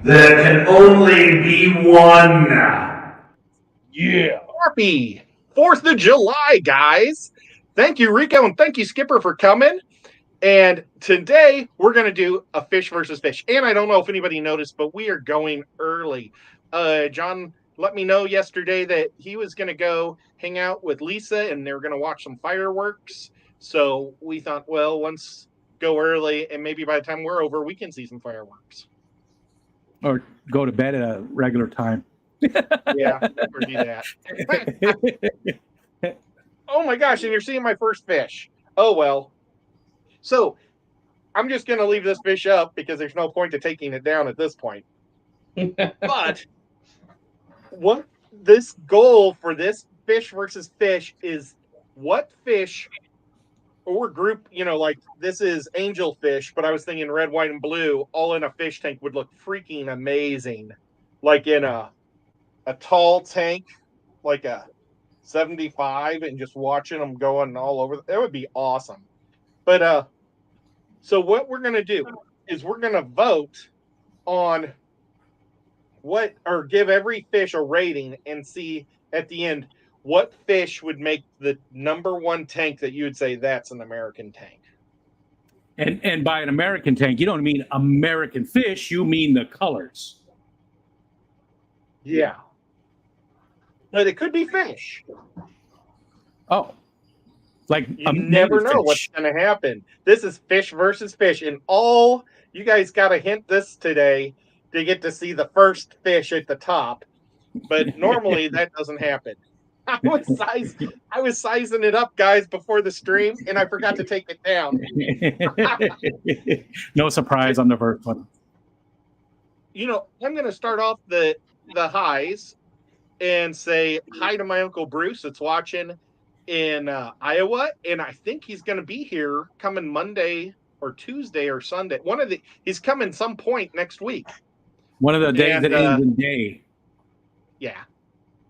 There can only be one. Yeah. Happy 4th of July, guys. Thank you, Rico, and thank you, Skipper, for coming. And today we're going to do a fish versus fish. And I don't know if anybody noticed, but we are going early. John let me know yesterday that he was going to go hang out with Lisa and they were going to watch some fireworks. So we thought, well, let's go early and maybe by the time we're over, we can see some fireworks. Or go to bed at a regular time. Yeah, or do that. Oh my gosh, and you're seeing my first fish. Oh well. So I'm just going to leave this fish up because there's no point to taking it down at this point. But what this goal for this fish versus fish is what fish or group, like this is angelfish, but I was thinking red, white, and blue all in a fish tank would look freaking amazing. Like in a tall tank, like a 75, and just watching them going all over. That would be awesome. But so what we're going to do is we're going to vote on give every fish a rating and see at the end what fish would make the number one tank that you would say that's an American tank. And by an American tank, you don't mean American fish, you mean the colors. Yeah. But it could be fish. Oh. Like you never know what's going to happen. This is fish versus fish. And you guys got to hint this today to get to see the first fish at the top. But normally that doesn't happen. I was sizing it up, guys, before the stream, and I forgot to take it down. No surprise on the first one. I'm going to start off the highs and say hi to my Uncle Bruce that's watching in Iowa, and I think he's going to be here coming Monday or Tuesday or Sunday. He's coming some point next week. One of the days that ends in day. Yeah,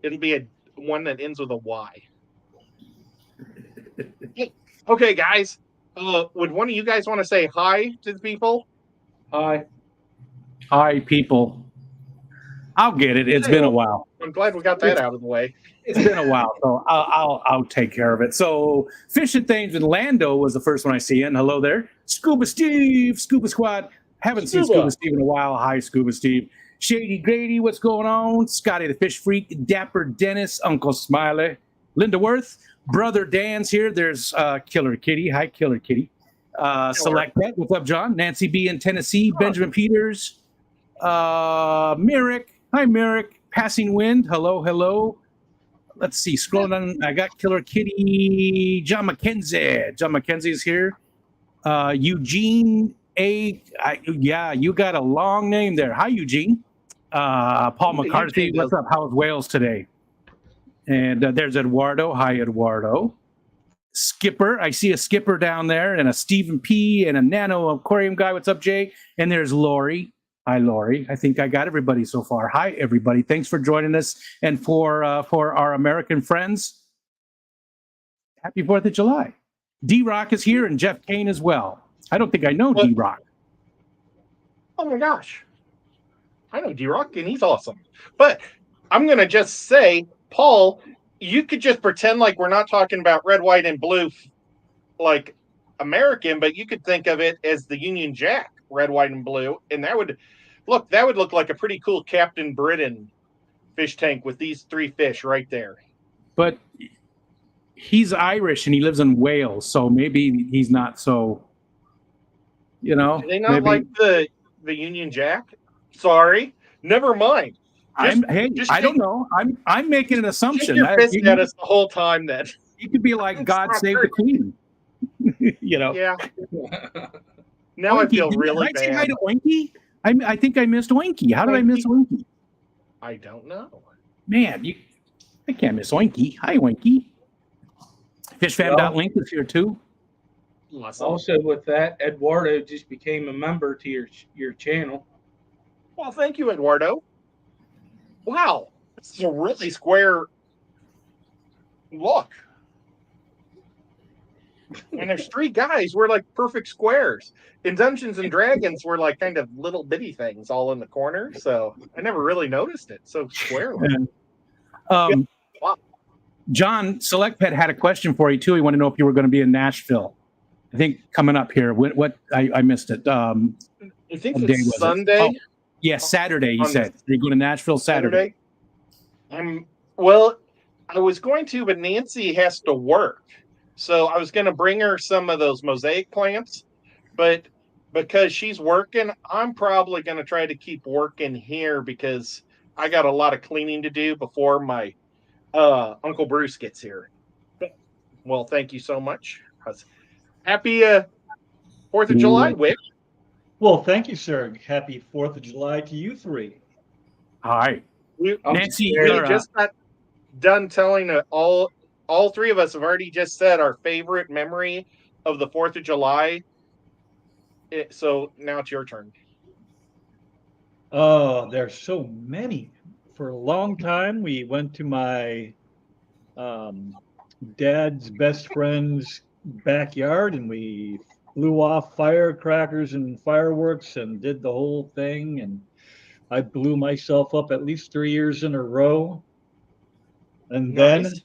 it'll be one that ends with a Y. Okay, guys. Would one of you guys want to say hi to the people? Hi, people. I'll get it. It's been a while. I'm glad we got that out of the way. It's been a while, so I'll take care of it. So, Fishing Things in Lando was the first one I see. And hello there, Scuba Steve, Scuba Squad. Haven't seen Scuba Steve in a while. Hi, Scuba Steve. Shady Grady, what's going on? Scotty the Fish Freak, Dapper Dennis, Uncle Smiley, Linda Worth, Brother Dan's here. There's Killer Kitty. Hi, Killer Kitty. Select Bet. What's up, John? Nancy B in Tennessee. Benjamin Peters. Merrick. Hi, Merrick. Passing Wind. Hello. Let's see. Scrolling on. I got Killer Kitty. John McKenzie. John McKenzie is here. Eugene A. You got a long name there. Hi, Eugene. Paul McCarthy. What's up? How's Wales today? And there's Eduardo. Hi, Eduardo. Skipper. I see a Skipper down there, and a Stephen P. and a Nano Aquarium guy. What's up, Jay? And there's Lori. Hi, Lori. I think I got everybody so far. Hi, everybody. Thanks for joining us. And for our American friends, happy 4th of July. D-Rock is here and Jeff Kane as well. I don't think I know D-Rock. Oh, my gosh. I know D-Rock, and he's awesome. But I'm going to just say, Paul, you could just pretend like we're not talking about red, white, and blue like American, but you could think of it as the Union Jack, red, white, and blue, and that would look like a pretty cool Captain Britain fish tank with these three fish right there. But he's Irish and he lives in Wales, so maybe he's not so, Do they not like the Union Jack? Sorry, never mind. I don't know. I'm making an assumption. You're pissing at us the whole time. Then he could be like God save the Queen. Yeah. Now Oinky, I feel really bad. Did I say hi to Oinky? I think I missed Oinky. How did I miss Oinky? I don't know. Man, I can't miss Oinky. Hi, Oinky. Fishfam.link is here too. Awesome. Also, with that, Eduardo just became a member to your channel. Well, thank you, Eduardo. Wow, this is a really square look. And there's 3 guys. We're like perfect squares. In Dungeons and Dragons, we're like kind of little bitty things all in the corner. So I never really noticed it. So square. Um, Wow. John Select Pet had a question for you too. He wanted to know if you were going to be in Nashville. I think coming up here. What I missed it. I think What day it's was it? Sunday. Oh, yeah, Saturday. You On said you're going to Nashville Saturday. Well, I was going to, but Nancy has to work. So I was going to bring her some of those mosaic plants, but because she's working, I'm probably going to try to keep working here because I got a lot of cleaning to do before my Uncle Bruce gets here. Well, thank you so much. Happy 4th of July, Wick. Well, thank you, sir. Happy 4th of July to you 3. Hi, Nancy. We just got done telling all 3 of us have already just said our favorite memory of the 4th of July. So now it's your turn. Oh, there's so many. For a long time, we went to my dad's best friend's backyard, and we blew off firecrackers and fireworks and did the whole thing. And I blew myself up at least 3 years in a row. And then Nice.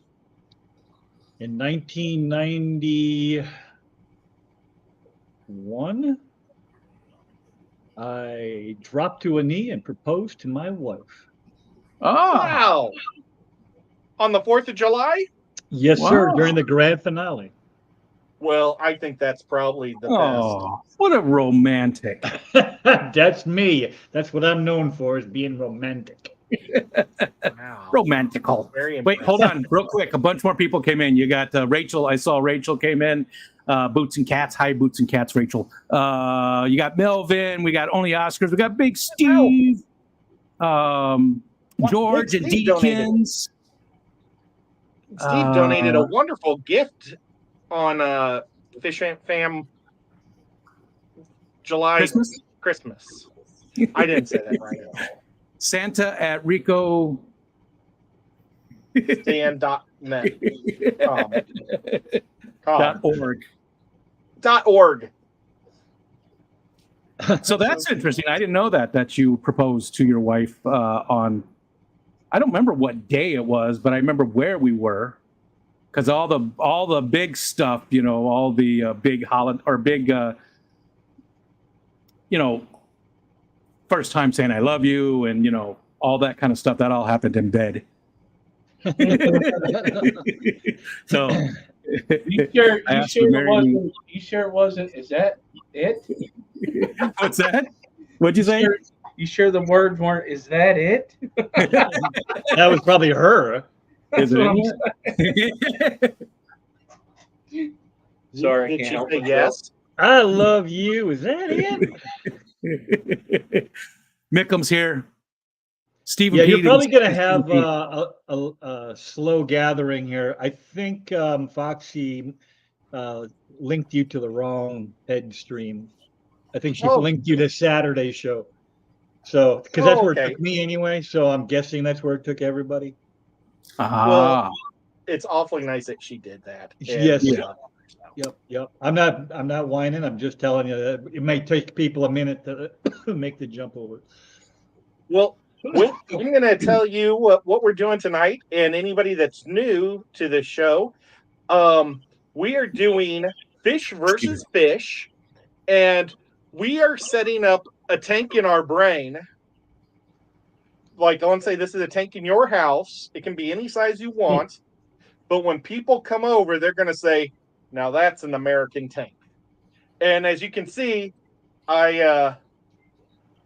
in 1991, I dropped to a knee and proposed to my wife. Oh, Wow. On the 4th of July? Yes, sir, Wow. during the grand finale. Well, I think that's probably the oh, what a romantic. That's me. That's what I'm known for, is being romantic. best. Wow. Romantical. Very Wait, impressive. hold on, real quick. A bunch more people came in. You got Rachel. I saw Rachel came in. Boots and Cats. Hi, Boots and Cats, Rachel. You got Melvin. We got Only Oscars. We got Big Steve. George and Steve donated. Deakins. Steve donated a wonderful gift on Fish Fam July Christmas. I didn't say that right. Santa at Rico. Stan.net. .org. .org. So that's interesting. I didn't know that you proposed to your wife on. I don't remember what day it was, but I remember where we were, because all the big stuff, all the big holiday or big, first time saying I love you, and all that kind of stuff. That all happened in bed. So. You sure it wasn't? Is that it? What's that? What'd you say? You sure the words weren't? Is that it? That was probably her. Is it? Sorry, Did can't she help say myself. yes? I love you. Is that it? Mickham's here. Stephen Yeah, Pete you're probably going to Stephen have a slow gathering here. I think Foxy linked you to the wrong head stream. I think she linked you to Saturday's show. So, because that's where it took me anyway. So I'm guessing that's where it took everybody. Well, it's awfully nice that she did that. Yes. Yep. I'm not whining. I'm just telling you that it may take people a minute to make the jump over. Well, I'm going to tell you what we're doing tonight, and anybody that's new to the show, we are doing Fish versus Fish, and we are setting up a tank in our brain. Like, let's say this is a tank in your house. It can be any size you want, but when people come over, they're going to say, now that's an American tank. And as you can see, I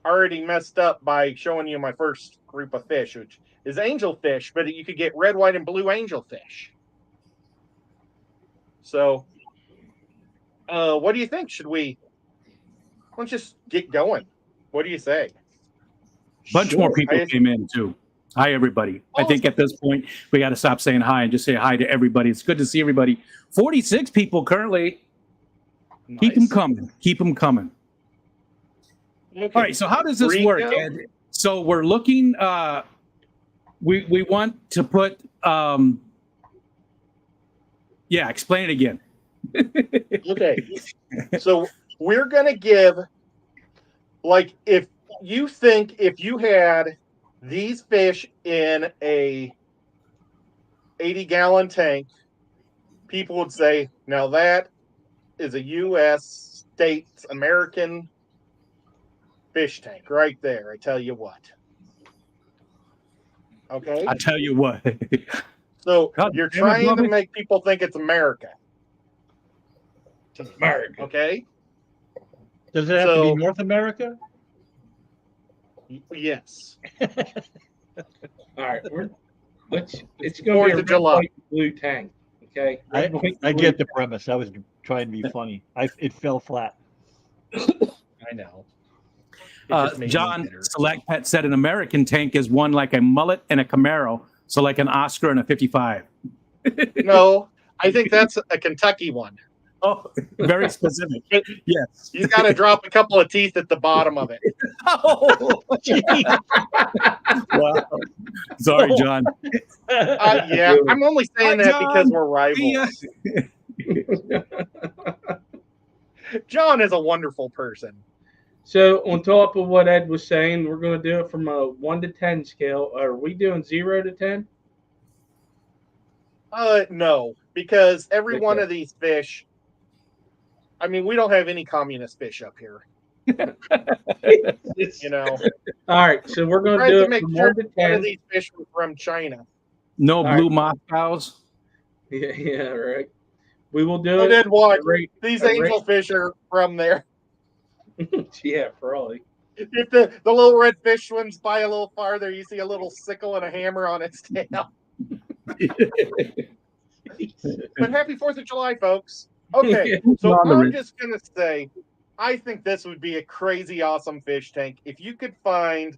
already messed up by showing you my first group of fish, which is angelfish, but you could get red, white, and blue angelfish. So, what do you think? Let's just get going. What do you say? Bunch more people came in too. Hi, everybody. I think at this point, we got to stop saying hi and just say hi to everybody. It's good to see everybody. 46 people currently. Nice. Keep them coming. Keep them coming. Okay. All right. So how does this work, Ed? So we're looking. We want to put. Explain it again. Okay. So we're going to give, like, if you had these fish in a 80-gallon tank, people would say, now that is a U.S. States American fish tank right there. I tell you what. Okay. I tell you what. So God you're damn it, trying to Bobby. make people think it's America. It's America. Okay. Does it have to be So- North America? Yes. All right, it's going to be 4th a of red, July. white, blue tank. Okay, red, white, I blue get the tank. premise. I was trying to be funny. It fell flat. I know. It just made me John bitter. Select Pet said an American tank is one like a mullet and a Camaro, so like an Oscar and a 55. No, I think that's a Kentucky one. Oh, very specific. Yes. You got to drop a couple of teeth at the bottom of it. Oh, wow. Sorry, John. Yeah, I'm only saying Hi, that because John. we're rivals. John is a wonderful person. So on top of what Ed was saying, we're going to do it from a 1 to 10 scale. Are we doing 0 to 10? No, because every one Okay. of these fish, I mean, we don't have any communist fish up here. You know, All right, so we're going to tried do to it make from sure 1 to one of 10. these fish were from China. No All blue right. Moscows. Yeah, right. We will do I it. did watch. Rate- These a rate- angel fish are from there. Yeah, probably. If the little red fish swims by a little farther, you see a little sickle and a hammer on its tail. But happy 4th of July, folks. Okay, so I'm just going to say, I think this would be a crazy awesome fish tank. If you could find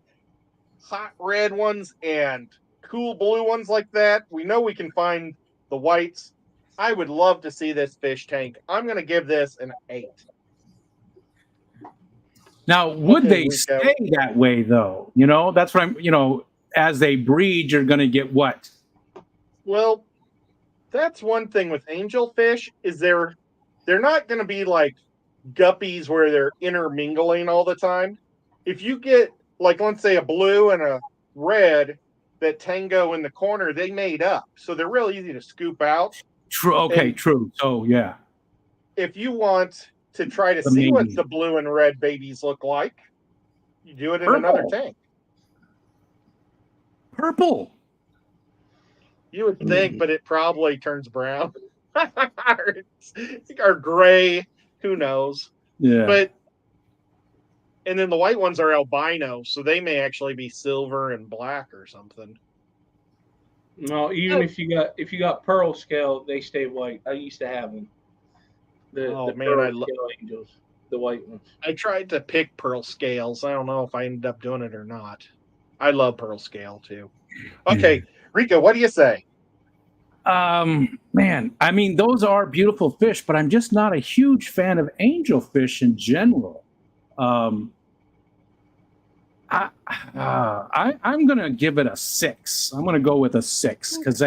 hot red ones and cool blue ones like that, we know we can find the whites. I would love to see this fish tank. I'm going to give this an 8. Now, would Okay, they Rico. stay that way, though? You know, that's what I'm, as they breed, you're going to get what? Well, that's one thing with angelfish is they're not going to be like guppies where they're intermingling all the time. If you get, like, let's say a blue and a red that tango in the corner, they mate up. So they're real easy to scoop out. True. Okay, And true. So, yeah. if you want to try to The see what mating. the blue and red babies look like, you do it in another Purple. tank. Purple. You would think, but it probably turns brown or gray. Who knows? Yeah. But and then the white ones are albino, so they may actually be silver and black or something. No, even if you got pearl scale, they stay white. I used to have them. The Man, pearl I scale angels, the white ones. I tried to pick pearl scales. I don't know if I ended up doing it or not. I love pearl scale too. Okay, Rico, what do you say? Man, I mean, those are beautiful fish, but I'm just not a huge fan of angelfish in general. I'm gonna give it a 6. I'm gonna go with a 6 because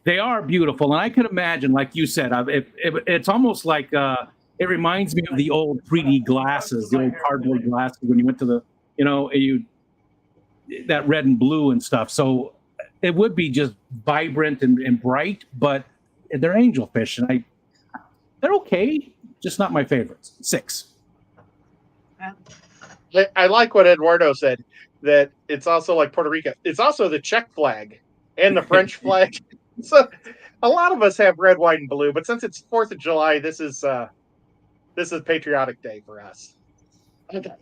they are beautiful, and I could imagine, like you said, it's almost like it reminds me of the old 3D glasses, the old cardboard glasses when you went to the, that red and blue and stuff. So it would be just vibrant and bright, but they're angelfish, and they're okay, just not my favorites. 6. I like what Eduardo said, that it's also like Puerto Rico. It's also the Czech flag and the French flag. So a lot of us have red, white, and blue, but since it's 4th of July, this is patriotic day for us. Okay.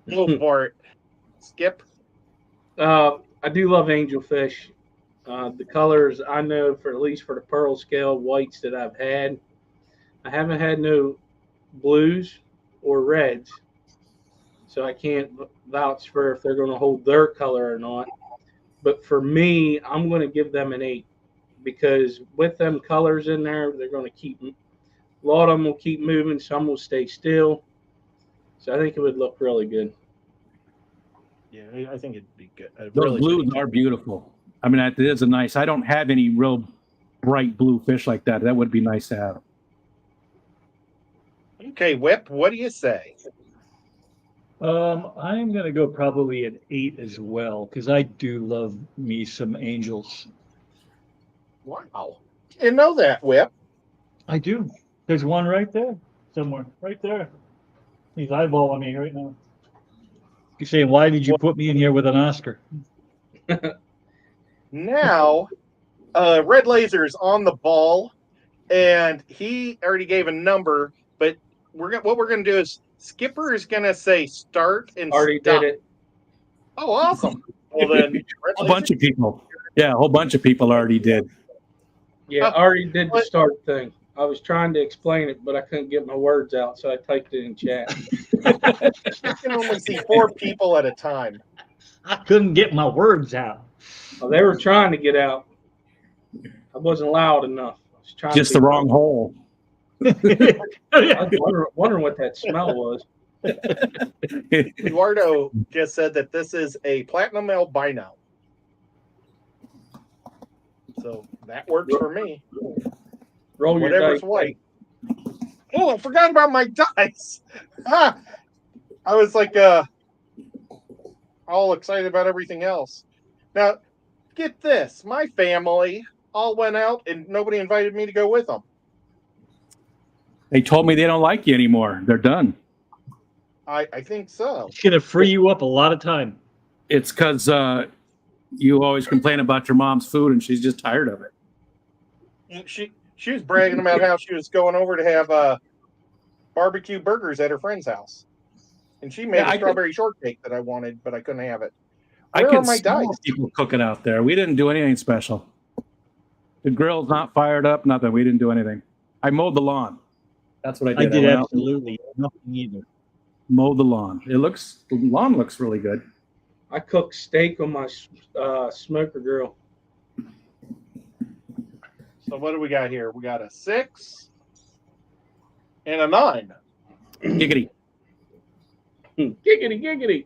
Go for it. Skip. I do love angelfish. The colors I know, for at least for the pearl scale whites that I've had, I haven't had no blues or reds, so I can't vouch for if they're going to hold their color or not. But for me, I'm going to give them an 8 because with them colors in there, they're going to keep. A lot of them will keep moving. Some will stay still. So I think it would look really good. Yeah, I think it'd be good. Those blues are beautiful. I mean, it is a nice. I don't have any real bright blue fish like that. That would be nice to have. Okay, Whip, what do you say? I'm gonna go probably an 8 as well because I do love me some angels. Wow. Didn't know that, Whip. I do. There's one right there, somewhere, right there. He's eyeballing me right now. He's saying, "Why did you put me in here with an Oscar?" Now, Red Laser's on the ball, and he already gave a number, but what we're gonna do is Skipper is gonna say start and Already stop. did it. Oh, awesome. Well then, Red A bunch of people. Yeah, a whole bunch of people already did. Yeah, I already did the start thing. I was trying to explain it, but I couldn't get my words out, so I typed it in chat. I can only see 4 people at a time. I couldn't get my words out. Well, they were trying to get out. I wasn't loud enough. I was trying Just to the wrong hole. I was wondering what that smell was. Eduardo just said that this is a platinum albino. So that works for me. Roll your Whatever's dice. white. Oh, I forgot about my dice. Ah, I was like all excited about everything else. Now, get this. My family all went out and nobody invited me to go with them. They told me they don't like you anymore. They're done. I think so. It's gonna free you up a lot of time. It's because you always complain about your mom's food, and she's just tired of it. She was bragging about how she was going over to have barbecue burgers at her friend's house, and she made a strawberry shortcake that I wanted, but I couldn't have it. Where I can are my smell dice? people cooking out there. We didn't do anything special. The grill's not fired up. Nothing. We didn't do anything. I mowed the lawn. That's what I I did. did went out and absolutely nothing either. mowed the lawn. The lawn looks really good. I cooked steak on my smoker grill. So what do we got here? We got a 6 and a 9. Giggity. Giggity, giggity.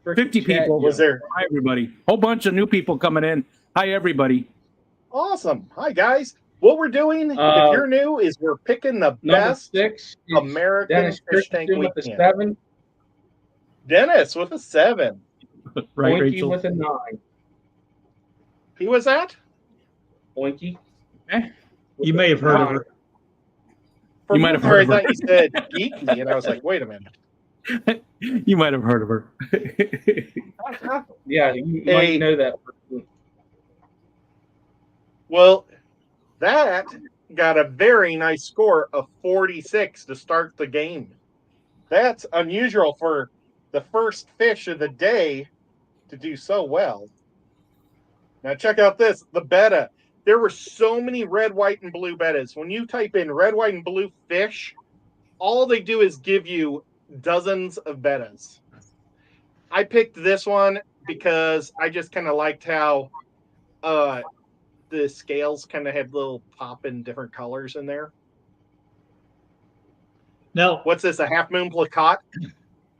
50 people. Was there? Hi, everybody. Whole bunch of new people coming in. Hi, everybody. Awesome. Hi, guys. What we're doing, if you're new, is we're picking the Number best 6 is American Dennis fish tank Christensen with a weekend. 7. Dennis with a 7. Right, Oinky Rachel? with a 9. He was at? Oinky. You may have heard of her. For You might have a moment heard there, I thought you said geeky, and I was like, wait a minute. You might have heard of her. Yeah, you might know that person. Well, that got a very nice score of 46 to start the game. That's unusual for the first fish of the day to do so well. Now check out this, the betta. There were so many red, white, and blue bettas. When you type in red, white, and blue fish, all they do is give you dozens of bettas. I picked this one because I just kind of liked how the scales kind of had little pop in different colors in there. Now, What's this, a half moon plakat?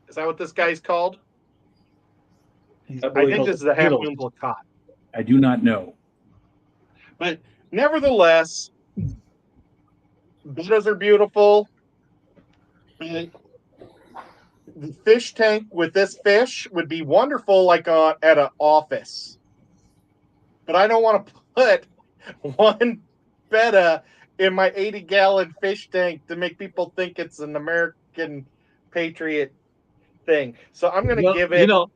Is that what this guy's called? I think this is a half moon plakat. I do not know. But nevertheless, bettas are beautiful. The fish tank with this fish would be wonderful, like at an office. But I don't want to put one betta in my 80-gallon fish tank to make people think it's an American Patriot thing. So I'm going to give it. You know,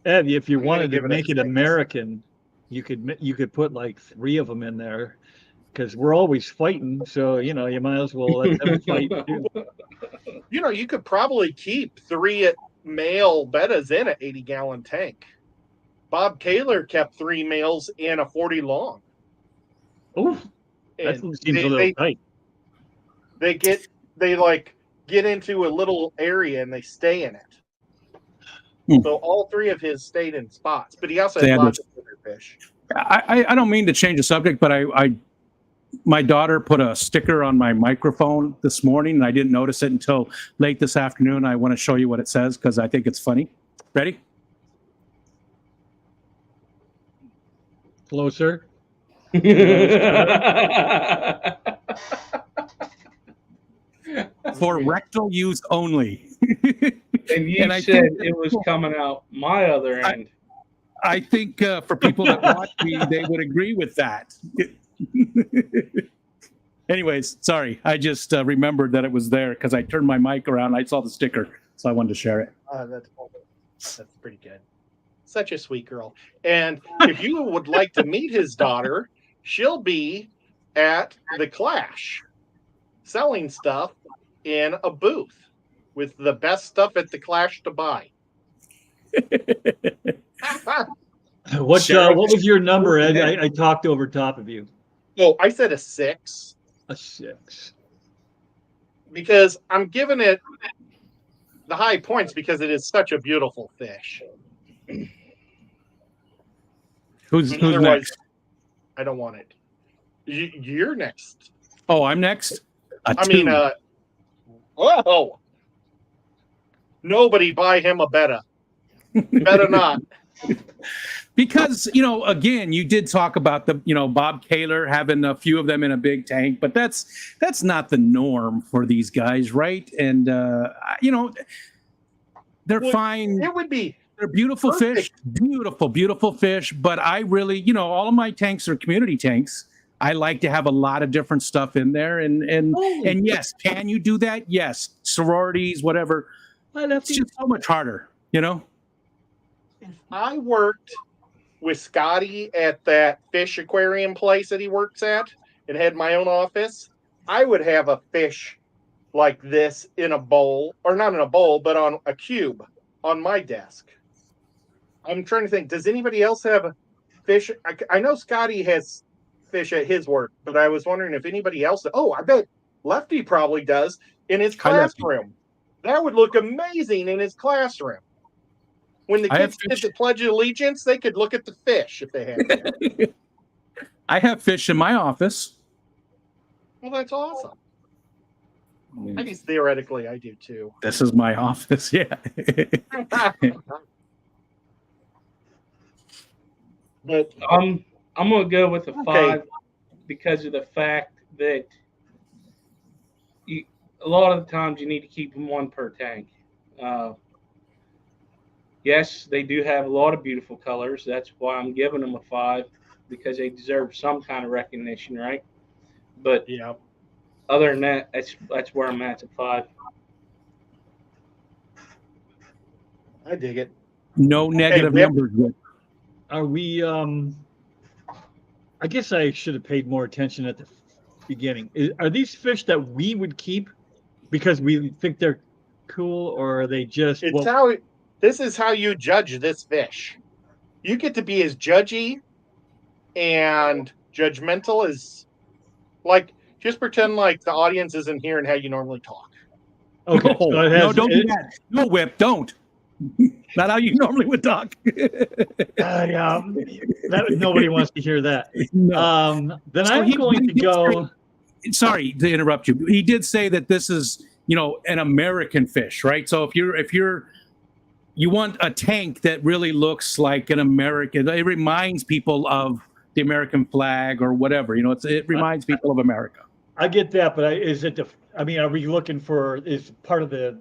Ed, if you I'm wanted gonna give to it make a it 6. American, you could put like 3 of them in there because we're always fighting. So you might as well let them fight too. You could probably keep 3 male bettas in an 80-gallon tank. Bob Kaler kept 3 males in a 40 long. Oof, that And seems a little tight. They get into a little area and they stay in it. So all 3 of his stayed in spots, but he also had lots of other fish. I don't mean to change the subject, but my daughter put a sticker on my microphone this morning, and I didn't notice it until late this afternoon. I want to show you what it says because I think it's funny. Ready? Closer. For rectal use only. And you And I said think it was coming out my other end. I think for people that watch me, they would agree with that. Anyways, sorry. I just remembered that it was there because I turned my mic around. I saw the sticker, so I wanted to share it. That's pretty good. Such a sweet girl. And if you would like to meet his daughter, she'll be at the Clash selling stuff in a booth with the best stuff at the Clash to buy. What was your number, Ed? I talked over top of you. Oh, I said a 6. A 6. Because I'm giving it the high points because it is such a beautiful fish. Who's next? I don't want it. You're next. Oh, I'm next? Whoa. Nobody buy him a betta. Better not. Because, again, you did talk about the, Bob Kaler having a few of them in a big tank, but that's not the norm for these guys, right? And, they're fine. It would be. They're beautiful fish, beautiful fish. But I really, all of my tanks are community tanks. I like to have a lot of different stuff in there. And yes, can you do that? Yes. Sororities, whatever. It's just so much harder, If I worked with Scotty at that fish aquarium place that he works at and had my own office, I would have a fish like this in a bowl, or not in a bowl, but on a cube on my desk. I'm trying to think, does anybody else have fish? I know Scotty has fish at his work, but I was wondering if anybody else. Oh, I bet Lefty probably does in his classroom. That would look amazing in his classroom. When the kids did the Pledge of Allegiance, they could look at the fish if they had to. I have fish in my office. Well, that's awesome. I guess theoretically I do too. This is my office, yeah. But I'm gonna go with a 5 because of the fact that a lot of the times you need to keep them one per tank. Yes, they do have a lot of beautiful colors. That's why I'm giving them a 5, because they deserve some kind of recognition, right? But yeah, other than that, that's where I'm at 5. I dig it. No negative numbers yet. Are we? I guess I should have paid more attention at the beginning. Are these fish that we would keep because we think they're cool, or are they just? This is how you judge this fish. You get to be as judgy and judgmental as, just pretend like the audience isn't here and how you normally talk. Okay. No, don't do that. No, Whip, don't. Not how you normally would talk. Yeah, nobody wants to hear that. No. Then I'm going to go. Sorry to interrupt you. He did say that this is, an American fish, right? So if you want a tank that really looks like an American, it reminds people of the American flag or whatever. It reminds people of America. I get that, but are we looking for, is part of the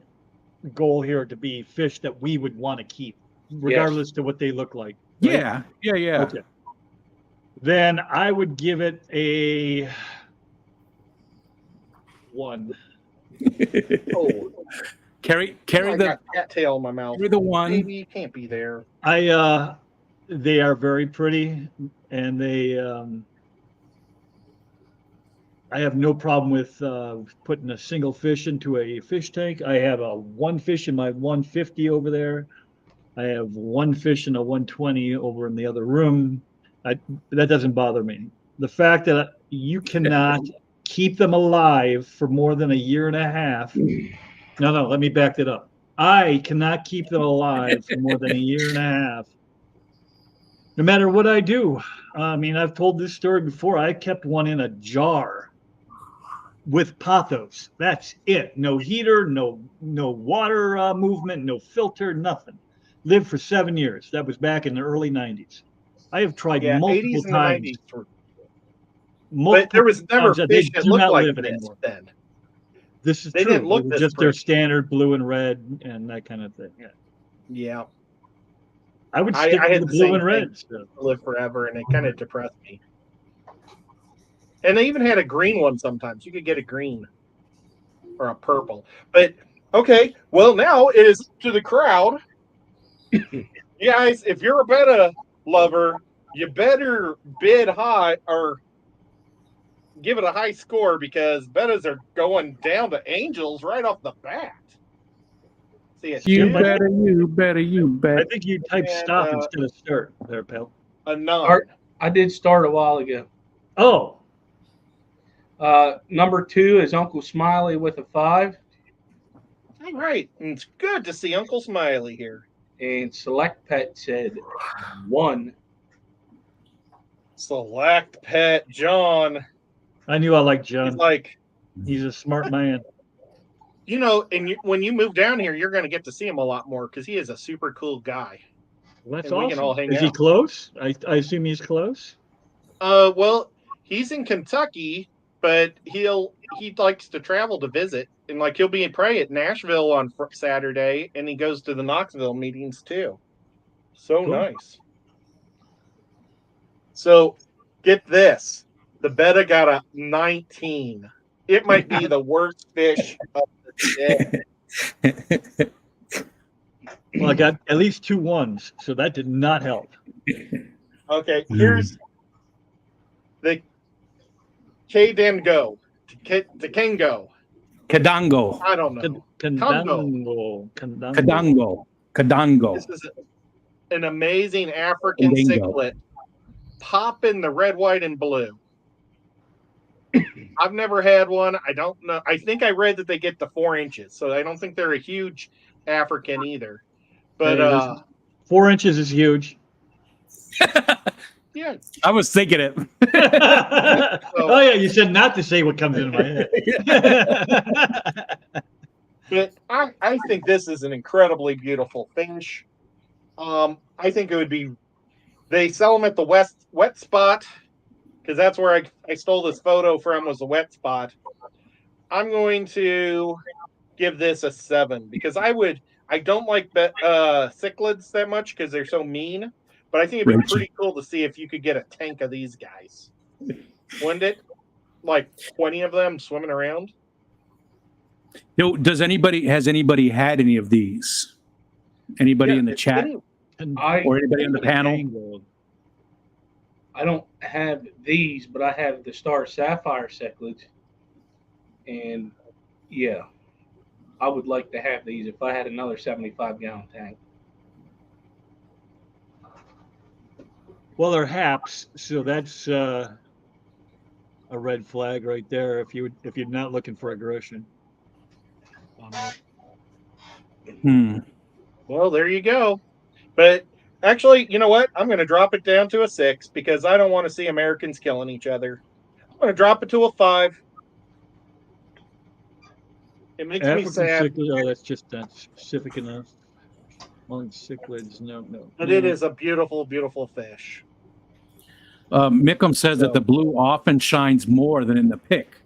goal here to be fish that we would want to keep, regardless to what they look like? Right? Yeah. Okay. Then I would give it a 1. Oh. Carry I the got cattail in my mouth. Carry the 1. Maybe you can't be there. They are very pretty, and I have no problem with putting a single fish into a fish tank. I have one fish in my 150 over there. I have one fish in a 120 over in the other room. That doesn't bother me. The fact that you cannot keep them alive for more than a year and a half. No, let me back that up. I cannot keep them alive for more than a year and a half. No matter what I do. I've told this story before. I kept one in a jar with pothos. That's it. No heater, no water movement, no filter, nothing. Lived for 7 years. That was back in the early 90s. I have tried multiple times. But there was never times that fish they that do looked not like live this anymore. then. This is They true. didn't look They were this just their pretty. standard blue and red and that kind of thing. Yeah. Yeah. I would I stick had with the the blue same and thing. red. So. Live forever, and it kind of depressed me. And they even had a green one sometimes. You could get a green or a purple. But okay, well now it is to the crowd. You guys, if you're a betta lover, you better bid high or give it a high score because bettas are going down to angels right off the bat. See it. You Jim, I better, you better, you I bet. think you type And, stop instead of start there, pal. A 9. Art, I did start a while ago. Oh, Number 2 is Uncle Smiley with a 5. All right. And it's good to see Uncle Smiley here. And Select Pet said 1. Select Pet John. I knew I liked He's John. like, He's a smart man. you know, and when you move down here, you're going to get to see him a lot more because he is a super cool guy. Well, that's And we can all awesome. hang Is he out. close? I assume he's close. Well, he's in Kentucky, but he likes to travel to visit, and like he'll be probably at Nashville on Saturday, and he goes to the Knoxville meetings too. So Cool. nice. So, get this: the betta got a 19. It might be the worst fish of the day. Well, I got at least 2 1s, so that did not help. Okay, here's the K-Dengo. The Kengo. Kadango. I don't know. Kandango. Kadango. Kadango. This is an amazing African Dingo. cichlid. Pop in the red, white, and blue. I've never had one. I don't know. I think I read that they get to 4 inches, so I don't think they're a huge African either. But Hey, 4 inches is huge. yeah. I was thinking it. Oh yeah, you said not to say what comes into my head. But I think this is an incredibly beautiful fish. I think it would be. They sell them at the wet spot because that's where I stole this photo from. Was the wet spot. I'm going to give this a 7 because I don't like cichlids that much because they're so mean. But I think it'd be pretty cool to see if you could get a tank of these guys. Wouldn't it? Like 20 of them swimming around. Has anybody had any of these? Anybody in the chat or anybody on the panel? I don't have these, but I have the Star Sapphire cichlids. And yeah, I would like to have these if I had another 75-gallon tank. Well, they're haps, so that's a red flag right there. If you're not looking for aggression. Well, there you go. But actually, you know what? I'm going to drop it down to a 6 because I don't want to see Americans killing each other. I'm going to drop it to a 5. It makes me sad. Oh, that's specific enough. Long cichlids, no. But it is a beautiful, beautiful fish. Mickham says that the blue often shines more than in the pick.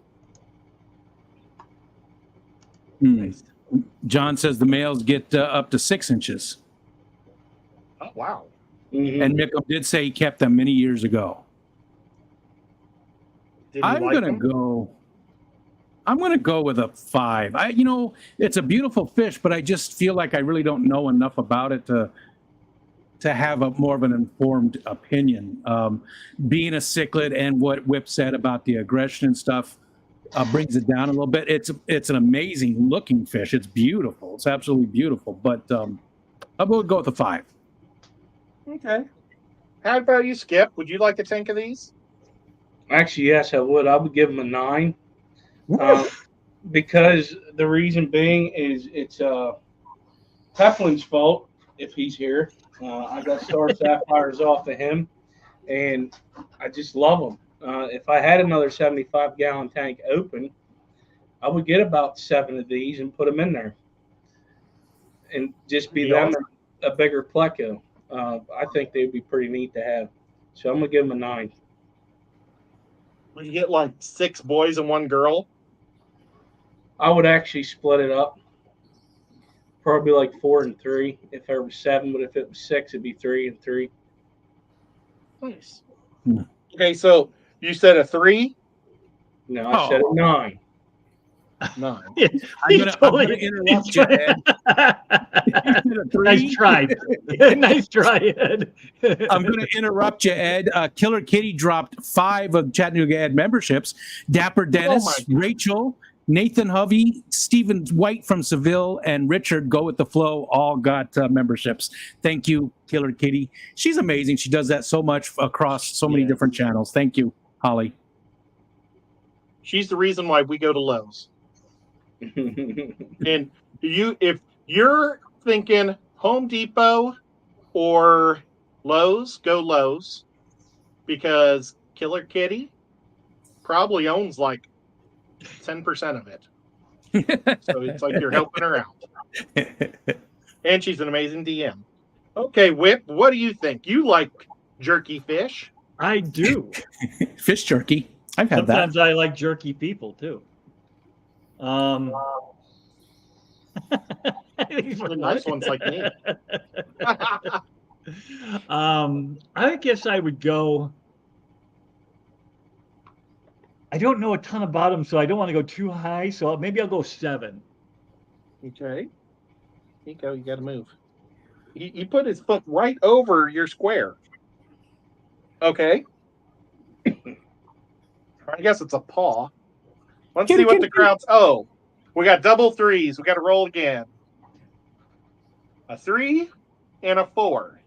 Nice. John says the males get up to 6 inches. Oh, wow. Mm-hmm. And Mickham did say he kept them many years ago. I'm going to go with a 5. It's a beautiful fish, but I just feel like I really don't know enough about it to have more of an informed opinion. Being a cichlid and what Whip said about the aggression and stuff brings it down a little bit. It's an amazing looking fish. It's beautiful. It's absolutely beautiful. But I will go with a 5. Okay. How about you, Skip? Would you like a tank of these? Actually, yes, I would. I would give them a 9. Because the reason being is it's Heflin's fault if he's here. I got Star Sapphires off of him, and I just love them. If I had another 75-gallon tank open, I would get about 7 of these and put them in there, and just be them a bigger pleco. I think they'd be pretty neat to have. So I'm gonna give them a 9. You get like 6 boys and 1 girl. I would actually split it up. Probably like 4 and 3 if there was 7, but if it was 6, it'd be 3 and 3. Nice. Okay, so you said a 3? No, I said a 9. 9. I'm gonna interrupt you, Ed. Nice try. Nice try, Ed. I'm going to interrupt you, Ed. Killer Kitty dropped 5 of Chattanooga Ed memberships. Dapper Dennis, Rachel, Nathan Hovey, Stephen White from Seville, and Richard Go With The Flow all got memberships. Thank you, Killer Kitty. She's amazing. She does that so much across so many different channels. Thank you, Holly. She's the reason why we go to Lowe's. And if you're thinking Home Depot or Lowe's, go Lowe's, because Killer Kitty probably owns like 10% of it. So it's like you're helping her out. And she's an amazing DM. Okay, Whip, what do you think? You like jerky fish? I do. Fish jerky. I've had Sometimes that. I like jerky people too. Nice ones like me. I guess I would go. I don't know a ton about them, so I don't want to go too high. So maybe I'll go 7. Okay. Nico, you got to move. He put his foot right over your square. Okay. I guess it's a paw. Let's see what the crowd's. Oh, we got double 3s. We got to roll again. A 3 and a 4.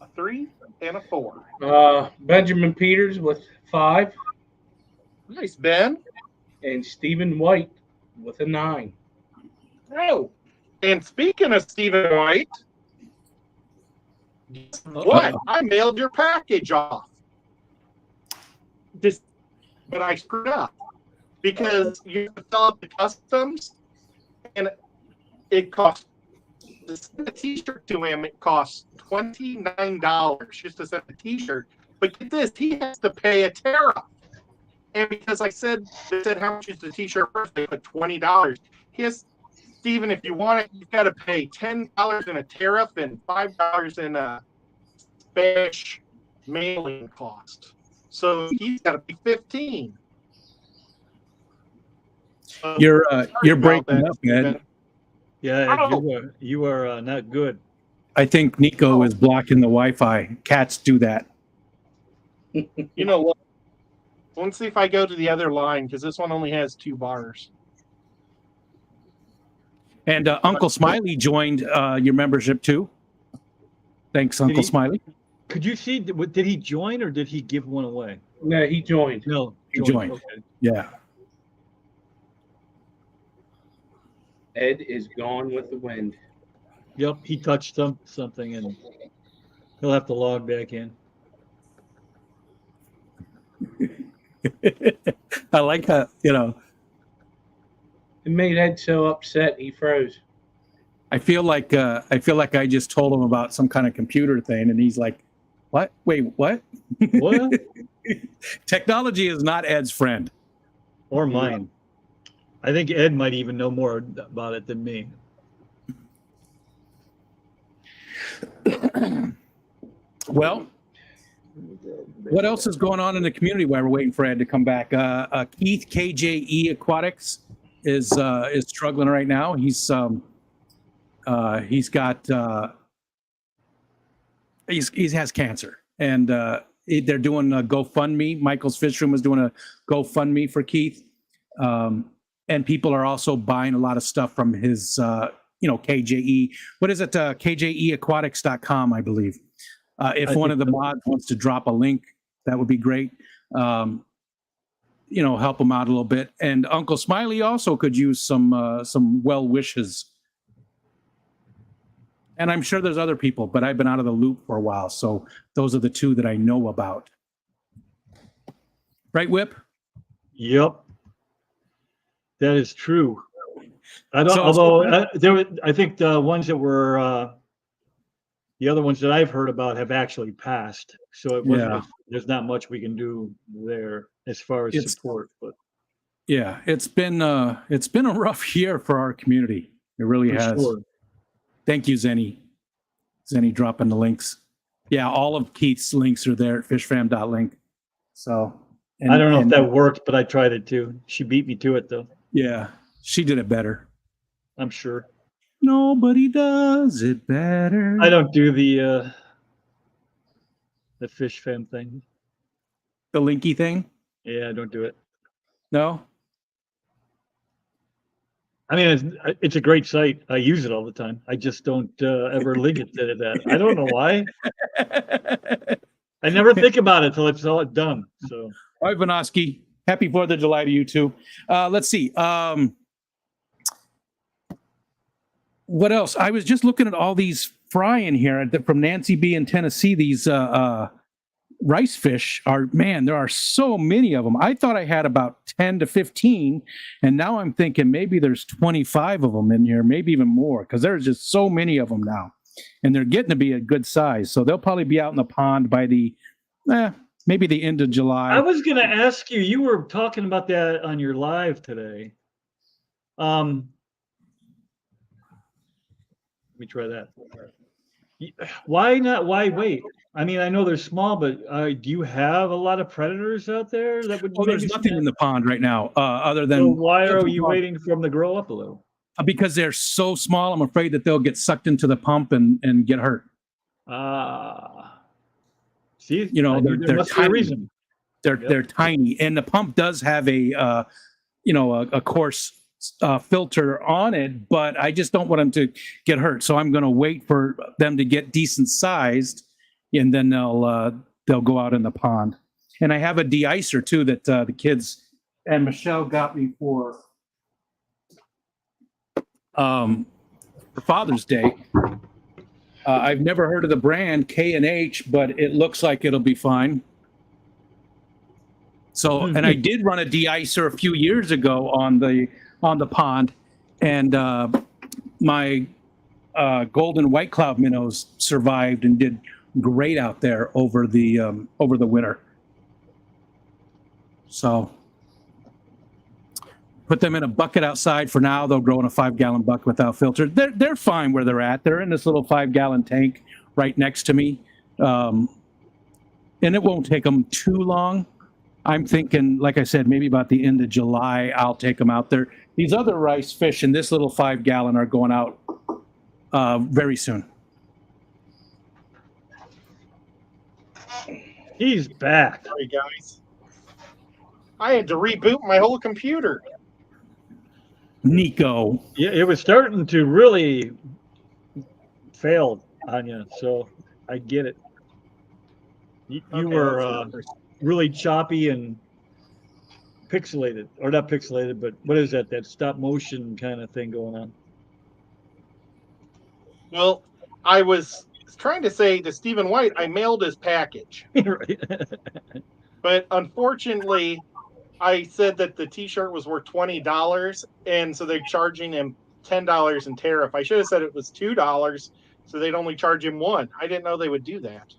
A 3 and a 4. Benjamin Peters with 5. Nice, Ben. And Stephen White with a 9. Oh, and speaking of Stephen White, guess what? I mailed your package off. But I screwed up because you have to fill out the customs, and it costs. To send a T-shirt to him, it costs $29 just to send a T-shirt. But get this, he has to pay a tariff. And because they said how much is the T-shirt first, they put $20. Stephen, if you want it, you've got to pay $10 in a tariff and $5 in a Spanish mailing cost. So he's got to pay $15. You're breaking up, Ed. Yeah, you are not good. I think Nico is blocking the Wi-Fi. Cats do that. You know what? Let's see if I go to the other line, because this one only has 2 bars. And Uncle Smiley joined your membership too. Thanks, Uncle Smiley. Could you see? Did he join or did he give one away? No, he joined. No, he joined. Okay. Yeah. Ed is gone with the wind. Yep, he touched something and he'll have to log back in. I like how, It made Ed so upset he froze. I feel like I just told him about some kind of computer thing, and he's like, "What? Wait, what?" What? Technology is not Ed's friend. Or mine. I think Ed might even know more about it than me. Well, what else is going on in the community while we're waiting for Ed to come back? Keith KJE Aquatics is struggling right now. He has cancer, and they're doing a GoFundMe. Michael's Fish Room is doing a GoFundMe for Keith, and people are also buying a lot of stuff from his KJE. What is it? KJEAquatics.com, I believe. If one of the mods wants to drop a link, that would be great. Help him out a little bit. And Uncle Smiley also could use some well wishes. And I'm sure there's other people, but I've been out of the loop for a while, so those are the 2 that I know about. Right, Whip? Yep, that is true. I think the ones that were The other ones that I've heard about have actually passed. So it wasn't. There's not much we can do there as far as support. But yeah, it's been a rough year for our community. It really has. Sure. Thank you, Zenny. Zenny dropping the links. Yeah, all of Keith's links are there at fishfam.link. So I don't know if that worked, but I tried it too. She beat me to it though. Yeah, she did it better. I'm sure. Nobody does it better. I don't do the fish fam thing. The linky thing? Yeah, I don't do it. No? I mean, it's a great site. I use it all the time. I just don't ever link it to that. I don't know why. I never think about it till it's all done. So, all right, Vanoski. Happy 4th of July to you too. Let's see. What else? I was just looking at all these fry in here from Nancy B in Tennessee. These rice fish there are so many of them. I thought I had about 10 to 15, and now I'm thinking maybe there's 25 of them in here, maybe even more, because there's just so many of them now, and they're getting to be a good size. So they'll probably be out in the pond by maybe the end of July. I was going to ask you. You were talking about that on your live today. Let me try that. Why not? Why wait? I mean, I know they're small, but do you have a lot of predators out there that would? Oh, there's nothing in the pond right now, other than. So why are you waiting for them to grow up a little? Because they're so small, I'm afraid that they'll get sucked into the pump and get hurt. See, they're tiny. Reason. They're tiny, and the pump does have a coarse filter on it, but I just don't want them to get hurt. So I'm going to wait for them to get decent sized, and then they'll go out in the pond. And I have a de-icer too that the kids and Michelle got me for Father's Day. I've never heard of the brand K&H, but it looks like it'll be fine. So, and I did run a de-icer a few years ago on the pond, and my golden white cloud minnows survived and did great out there over the winter. So put them in a bucket outside for now. They'll grow in a 5-gallon bucket without filter. They're fine where they're at. They're in this little 5-gallon tank right next to me, and it won't take them too long. I'm thinking, like I said, maybe about the end of July, I'll take them out there. These other rice fish in this little 5-gallon are going out very soon. He's back. Sorry, guys. I had to reboot my whole computer. Nico. Yeah, it was starting to really fail on you, so I get it. You were really choppy and pixelated, or not pixelated, but what is that stop motion kind of thing going on? Well, I was trying to say to Stephen White, I mailed his package. Right. But unfortunately, I said that the t-shirt was worth $20, and so they're charging him $10 in tariff. I should have said it was $2, so they'd only charge him $1. I didn't know they would do that.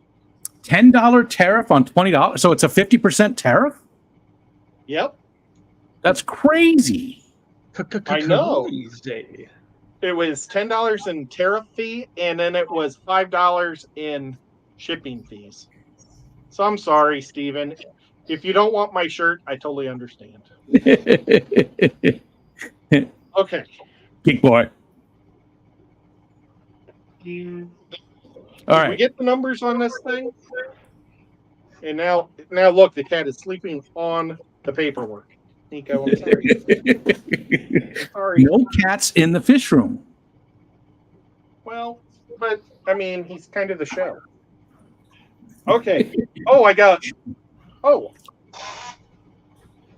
$10 tariff on $20, so it's a 50% tariff? Yep. That's crazy. I know. It was $10 in tariff fee, and then it was $5 in shipping fees. So I'm sorry, Stephen. If you don't want my shirt, I totally understand. Okay. Geek boy. All right. We get the numbers on this thing. And now look, the cat is sleeping on the paperwork. Nico, I'm sorry. I'm sorry. No cats in the fish room. Well, but I mean, he's kind of the show. Okay. Oh, I got. Oh.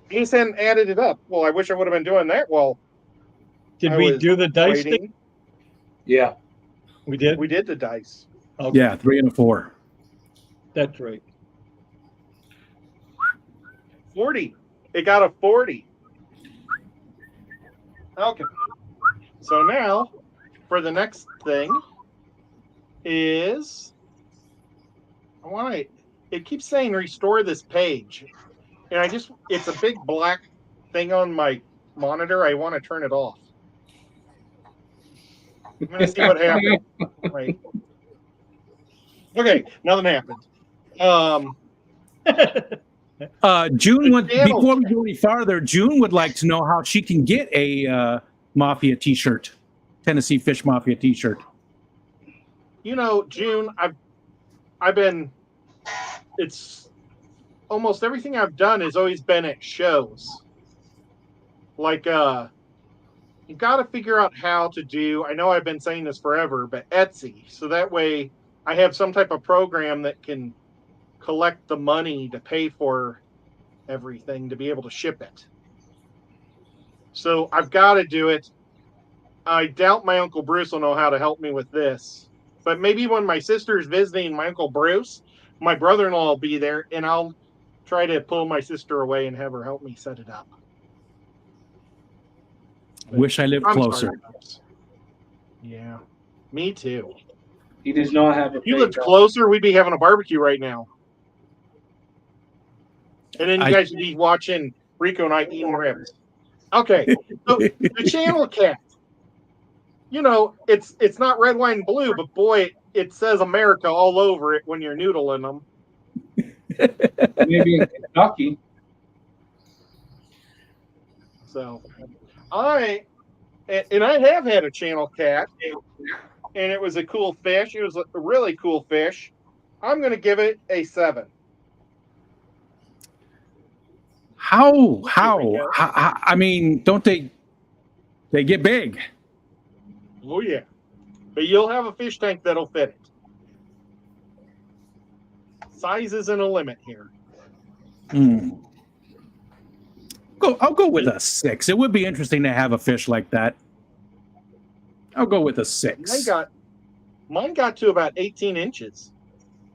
He hadn't added it up. Well, I wish I would have been doing that. Well, did we do the dice thing? Yeah. We did? We did the dice. Okay. Yeah, 3 and a 4. That's right. 40. It got a 40. Okay. So now, for the next thing, is it keeps saying restore this page. And it's a big black thing on my monitor. I want to turn it off. I'm going to see what happens. Right. Okay, nothing happened. June would, channel- before we go any farther, June would like to know how she can get a Mafia T-shirt, Tennessee Fish Mafia T-shirt. You know, June, it's almost everything I've done has always been at shows. Like, you got to figure out how to do, I know I've been saying this forever, but Etsy. So that way I have some type of program that can collect the money to pay for everything to be able to ship it. So I've got to do it. I doubt my Uncle Bruce will know how to help me with this. But maybe when my sister is visiting my Uncle Bruce, my brother-in-law will be there, and I'll try to pull my sister away and have her help me set it up. Wish I lived closer. Sorry. Yeah, me too. He does not have a. If you lived closer, we'd be having a barbecue right now. And then you guys would be watching Rico and I eating ribs. Okay, so the channel cat. You know, it's not red, white, and blue, but boy, it says America all over it when you're noodling them. Maybe in Kentucky. So, I have had a channel cat, and it was a cool fish. It was a really cool fish. I'm going to give it a 7. How? I mean, don't they get big? Oh, yeah. But you'll have a fish tank that'll fit it. Size isn't a limit here. I'll go with a 6. It would be interesting to have a fish like that. I'll go with a 6. Mine got to about 18 inches.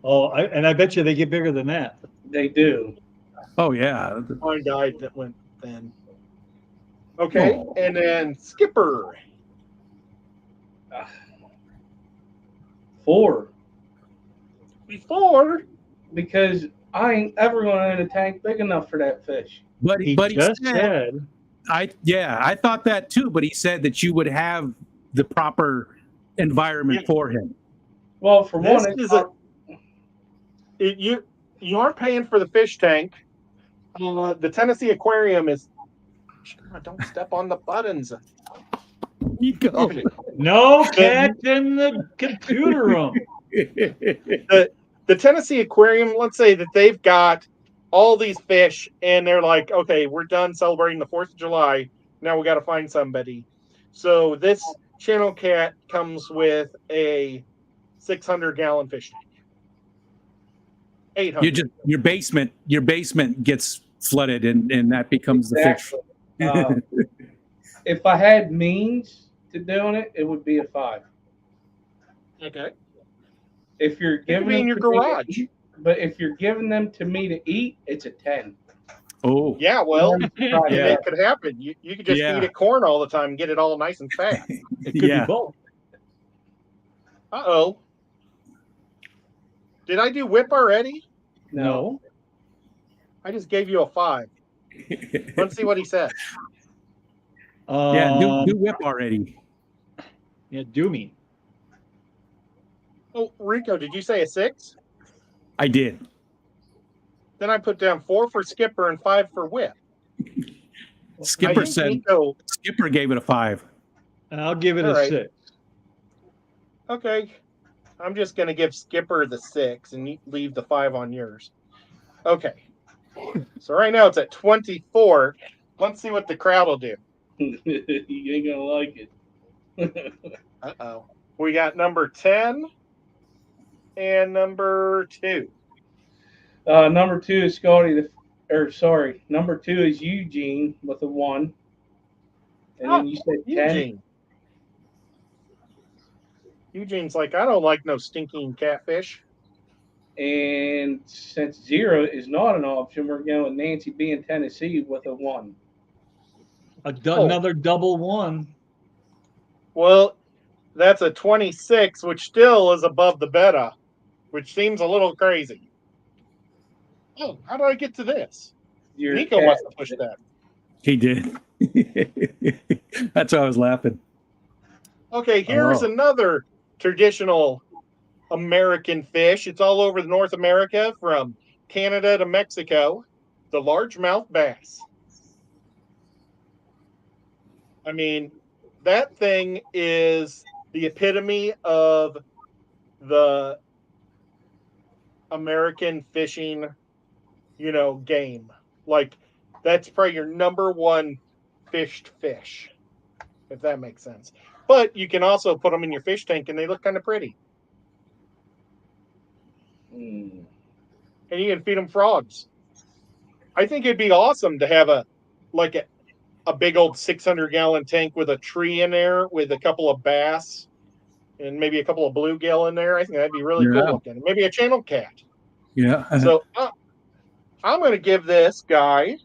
Oh, and I bet you they get bigger than that. They do. Oh, yeah. Mine died that went thin. Okay, and then Skipper. 4. Before? Because I ain't ever going to own a tank big enough for that fish. But He said, I thought that too, but he said that you would have the proper environment for him. Well, for one, you aren't paying for the fish tank. The Tennessee Aquarium is. Don't step on the buttons. You go. Okay. no cats in the computer room. The Tennessee Aquarium, let's say that they've got all these fish, and they're like, okay, we're done celebrating the 4th of July. Now we got to find somebody. So this channel cat comes with a 600-gallon fish tank. 800. Your basement gets flooded, and that becomes the fish. If I had means to doing it, it would be a 5. Okay. If you're giving them in your garage, but if you're giving them to me to eat, it's a 10. Oh, yeah. Well, Yeah. it could happen. You could just feed it corn all the time and get it all nice and fat. It could be both. Uh-oh. Did I do whip already? No. I just gave you a 5. Let's see what he said. do whip already. Yeah, do me. Oh, Rico, did you say a 6? I did. Then I put down 4 for Skipper and 5 for whip. Skipper gave it a 5. I'll give it a 6. Okay. I'm just going to give Skipper the 6 and you leave the 5 on yours. Okay. So right now it's at 24. Let's see what the crowd will do. You ain't going to like it. Uh-oh. We got number 10 and number 2. Number 2 is Scotty. Number 2 is Eugene with a 1. And then you said 10. Eugene. Eugene's like, I don't like no stinking catfish. And since 0 is not an option, we're going with Nancy B in Tennessee with a 1. Another double 1. Well, That's a 26, which still is above the beta, which seems a little crazy. Oh, how did I get to this? Your Nico cat- must have pushed that. He did. That's why I was laughing. Okay, here's Oh. another traditional American fish. It's all over North America, from Canada to Mexico. The largemouth bass. I mean, that thing is the epitome of the American fishing, game. Like, that's probably your number one fished fish, if that makes sense. But you can also put them in your fish tank and they look kind of pretty. Mm. And you can feed them frogs. I think it'd be awesome to have a big old 600-gallon tank with a tree in there with a couple of bass and maybe a couple of bluegill in there. I think that'd be really cool Yeah. looking. Maybe a channel cat. Yeah. So I'm going to give this guy.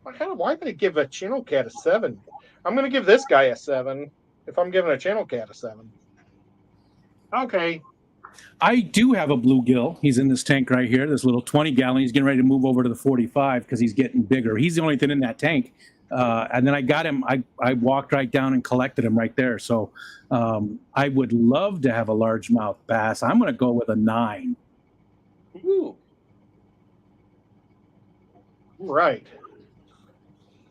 Why did I give a channel cat a 7? I'm going to give this guy a 7 if I'm giving a channel cat a 7. Okay. I do have a bluegill. He's in this tank right here, this little 20-gallon. He's getting ready to move over to the 45 because he's getting bigger. He's the only thing in that tank. And then I got him. I walked right down and collected him right there. So I would love to have a largemouth bass. I'm going to go with a 9. Ooh. Right.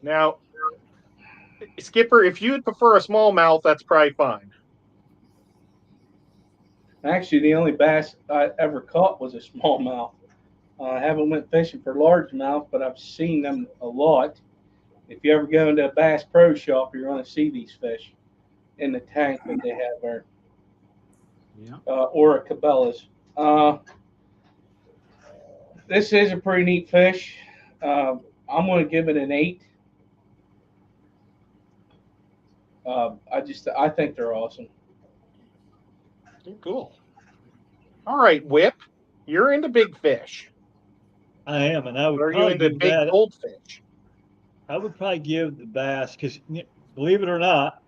Now, Skipper, if you would prefer a smallmouth, that's probably fine. Actually, the only bass I ever caught was a smallmouth. I haven't went fishing for largemouth, but I've seen them a lot. If you ever go into a Bass Pro Shop, you're going to see these fish in the tank that they have there. Yeah. Or a Cabela's. This is a pretty neat fish. I'm going to give it an 8. I think they're awesome. Cool. All right, Whip, you're into big fish. I am, and I would Or are you probably into give big that. goldfish? I would probably give the bass because, believe it or not,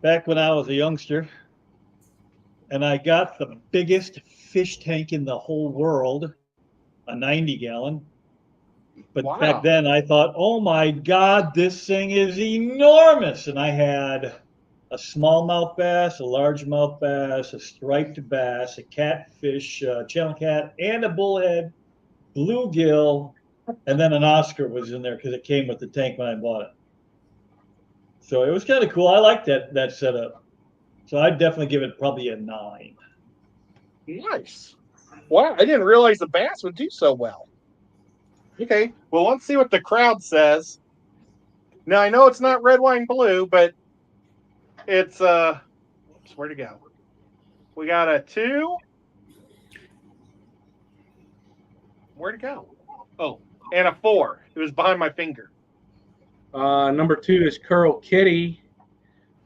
back when I was a youngster, and I got the biggest fish tank in the whole world, a 90-gallon. But Wow. back then I thought, oh my God, this thing is enormous. And I had a smallmouth bass, a largemouth bass, a striped bass, a catfish, channel cat, and a bullhead, bluegill, and then an Oscar was in there because it came with the tank when I bought it. So it was kind of cool. I like that setup. So I'd definitely give it probably a 9. Nice. Wow, I didn't realize the bass would do so well. Okay, well, let's see what the crowd says. Now, I know it's not red, wine, blue, but it's, whoops, where'd it go? We got a 2. Where'd it go? Oh, and a 4. It was behind my finger. Number 2 is Curl Kitty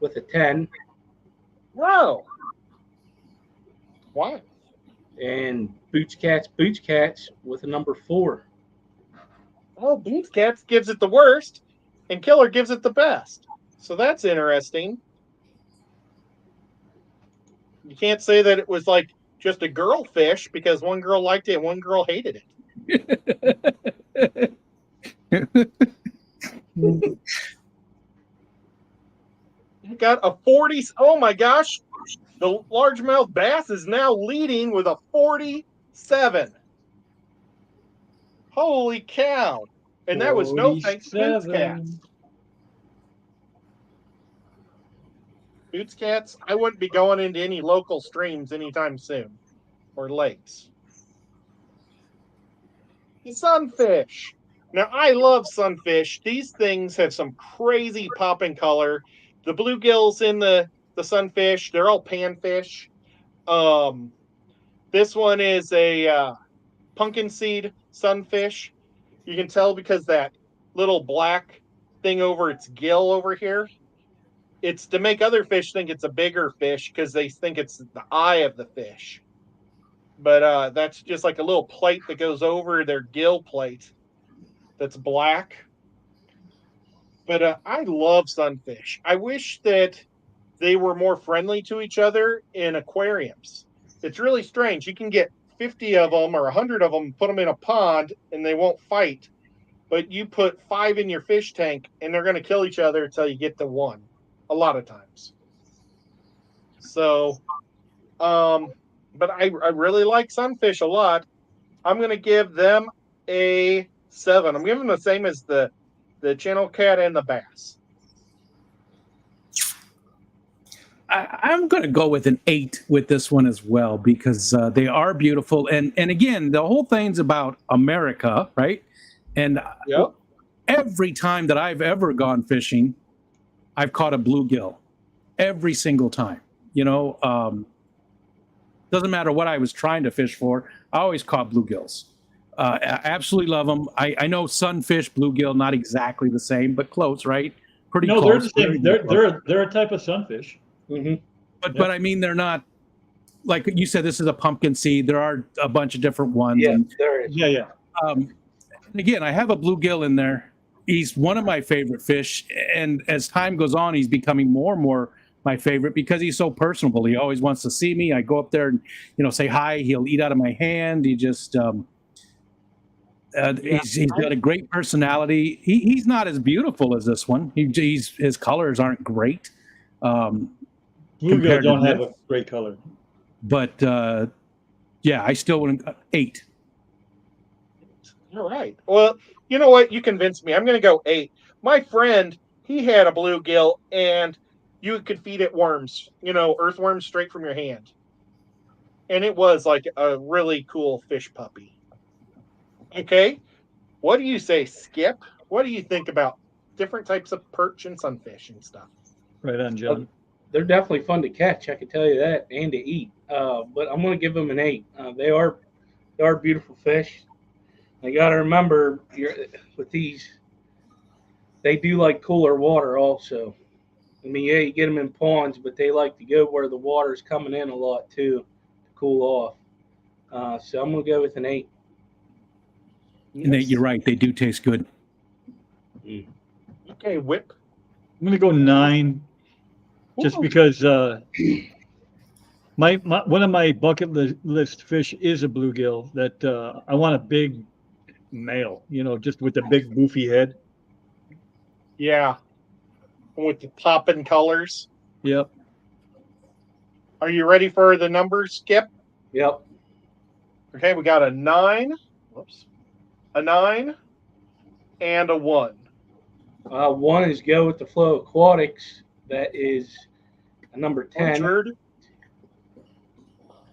with a 10. Whoa. Wow. And Boots Cats with a number 4. Oh, Boots Cats gives it the worst, and Killer gives it the best. So that's interesting. You can't say that it was like just a girl fish because one girl liked it and one girl hated it. You got a 40. Oh my gosh. The largemouth bass is now leading with a 47. Holy cow. And that was no thanks to Boots Cats. Boots Cats, I wouldn't be going into any local streams anytime soon, or lakes. The sunfish. Now, I love sunfish. These things have some crazy popping color. The bluegills in the sunfish, they're all panfish. This one is a pumpkin seed sunfish. You can tell because that little black thing over its gill over here. It's to make other fish think it's a bigger fish because they think it's the eye of the fish. But that's just like a little plate that goes over their gill plate that's black. But I love sunfish. I wish that they were more friendly to each other in aquariums. It's really strange. You can get 50 of them or 100 of them, put them in a pond, and they won't fight. But you put 5 in your fish tank, and they're going to kill each other until you get to 1, a lot of times. So, but I really like sunfish a lot. I'm going to give them a 7. I'm giving them the same as the channel cat and the bass. I'm going to go with an 8 with this one as well, because they are beautiful. And again, the whole thing's about America, right? And Yep. every time that I've ever gone fishing, I've caught a bluegill. Every single time. Doesn't matter what I was trying to fish for, I always caught bluegills. I absolutely love them. I know sunfish, bluegill, not exactly the same, but close, right? Pretty No, close. they're the same. They're a type of sunfish. Mm-hmm. But I mean, they're not, like you said, this is a pumpkin seed. There are a bunch of different ones. Yeah, And, there is. Yeah. and again, I have a bluegill in there. He's one of my favorite fish. And as time goes on, he's becoming more and more my favorite because he's so personable. He always wants to see me. I go up there and, say hi. He'll eat out of my hand. He just, he's got a great personality. He's not as beautiful as this one. His colors aren't great. Bluegill don't have a great color. But yeah, I still wouldn't. 8. All right. Well, you know what? You convinced me. I'm going to go 8. My friend, he had a bluegill, and you could feed it worms, earthworms straight from your hand. And it was like a really cool fish puppy. Okay. What do you say, Skip? What do you think about different types of perch and sunfish and stuff? Right on, John. They're definitely fun to catch, I can tell you that, and to eat. But I'm going to give them an 8. They are beautiful fish. You got to remember, with these, they do like cooler water also. I mean, yeah, you get them in ponds, but they like to go where the water's coming in a lot too, to cool off. So I'm going to go with an 8. And you're right, they do taste good. Okay, Whip. I'm gonna go 9, just because my one of my bucket list fish is a bluegill that I want a big male, just with a big goofy head. Yeah, with the popping colors. Yep. Are you ready for the numbers, Skip? Yep. Okay, we got a 9. Whoops. A 9 and a 1. 1 is Go with the Flow Aquatics. That is a number 10. Richard.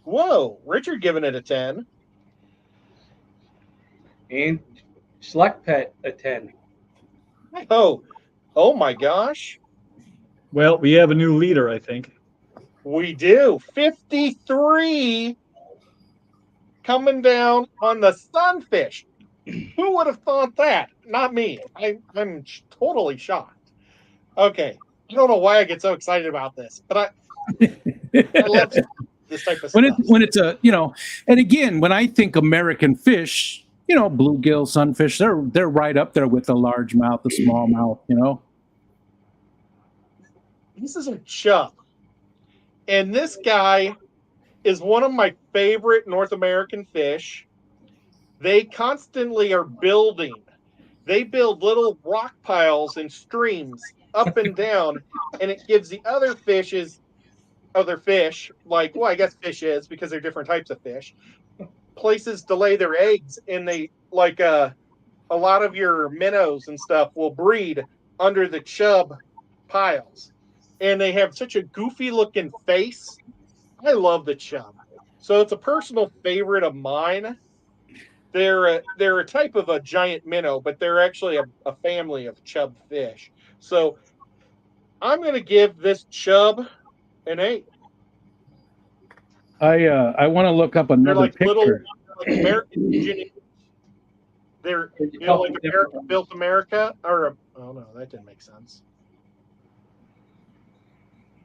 Whoa, Richard giving it a 10. And Select Pet a 10. Oh my gosh. Well, we have a new leader, I think. We do. 53 coming down on the sunfish. Who would have thought that? Not me. I'm totally shocked. Okay. I don't know why I get so excited about this, but I love this type of stuff. When it's and again, when I think American fish, bluegill, sunfish, they're right up there with the largemouth, the smallmouth, This is a chub. And this guy is one of my favorite North American fish. They constantly are building. They build little rock piles and streams up and down, and it gives the other fish, like, well, I guess fish is because they're different types of fish, places to lay their eggs, and they, like a lot of your minnows and stuff will breed under the chub piles. And they have such a goofy looking face. I love the chub. So it's a personal favorite of mine. They're a type of a giant minnow, but they're actually a family of chub fish. So I'm going to give this chub an 8. I want to look up another like picture. Little, like American engineers. They're like America built America, or oh no, that didn't make sense.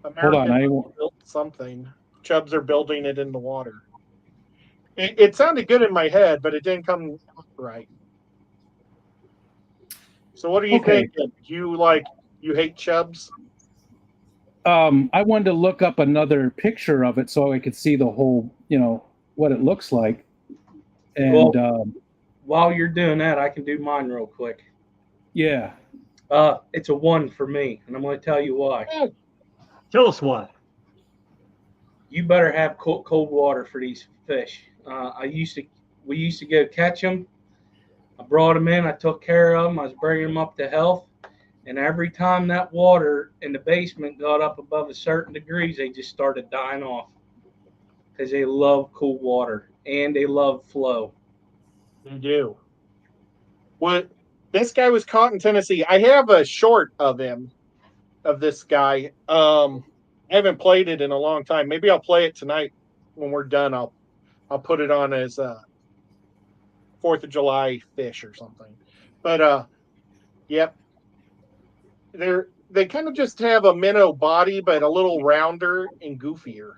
American built something. Chubs are building it in the water. It sounded good in my head, but it didn't come right. So what do you think? You hate chubs? I wanted to look up another picture of it so I could see the whole, what it looks like. And While you're doing that, I can do mine real quick. yeah, It's a 1 for me, and I'm going to tell you why. Tell us why. You better have cold water for these fish. We used to go catch them. I brought them in. I took care of them. I was bringing them up to health. And every time that water in the basement got up above a certain degrees, they just started dying off because they love cool water and they love flow. They do. What? This guy was caught in Tennessee. I have a short of him, of this guy. I haven't played it in a long time. Maybe I'll play it tonight when we're done. I'll put it on as a 4th of July fish or something. But yep. They kind of just have a minnow body, but a little rounder and goofier.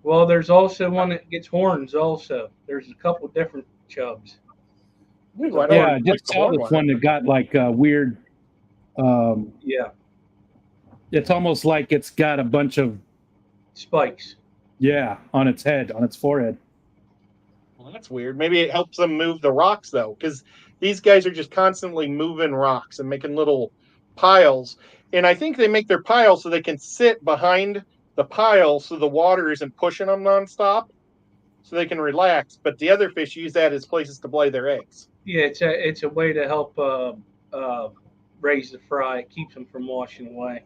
Well, there's also one that gets horns also. There's a couple different chubs. Ooh, I just saw this one that got like weird. Yeah. It's almost like it's got a bunch of spikes. Yeah, on its head, on its forehead. Well, that's weird. Maybe it helps them move the rocks, though, because these guys are just constantly moving rocks and making little piles. And I think they make their piles so they can sit behind the pile so the water isn't pushing them nonstop, so they can relax. But the other fish use that as places to lay their eggs. Yeah, it's a way to help raise the fry. It keeps them from washing away.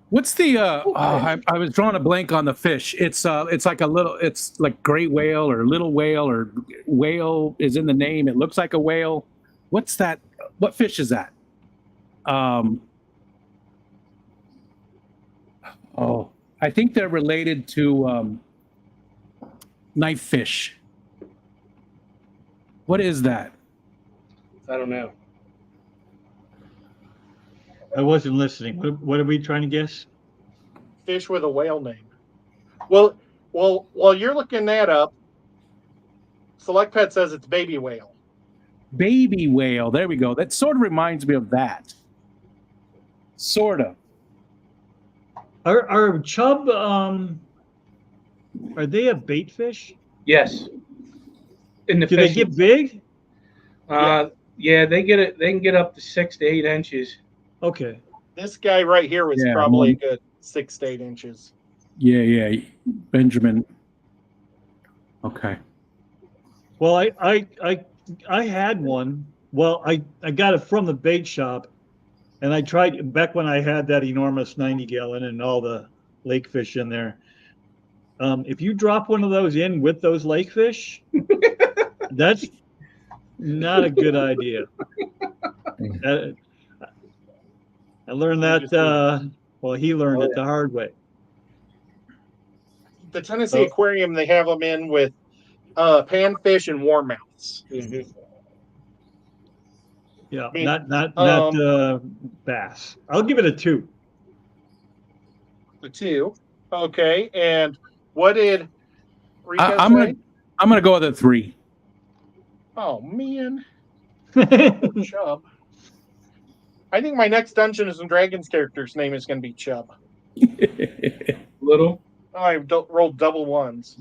What's the I was drawing a blank on the fish. It's like it's like gray whale or little whale, or whale is in the name. It looks like a whale. What's that? What fish is that? I think they're related to knife fish. What is that? I don't know. I wasn't listening. What are we trying to guess? Fish with a whale name. Well, while you're looking that up, Select Pet says it's baby whale. Baby whale. There we go. That sort of reminds me of that. Sort of. Are chub are they a bait fish? Yes. Do they get big? Yeah, they get it. They can get up to 6 to 8 inches. Okay. This guy right here was probably a good 6 to 8 inches. Yeah, Benjamin. Okay. Well, I had one. Well, I got it from the bait shop, and I tried back when I had that enormous 90-gallon and all the lake fish in there. If you drop one of those in with those lake fish, that's not a good idea. I learned that. Well, he learned it the hard way. The Tennessee Aquarium, they have them in with panfish and warmouths. Mm-hmm. Yeah, not bass. I'll give it a 2. A 2. Okay, and what did Rico say? I'm gonna go with a 3. Oh man, Chub. I think my next Dungeons and Dragons character's name is going to be Chub. Little. Oh, I rolled double ones.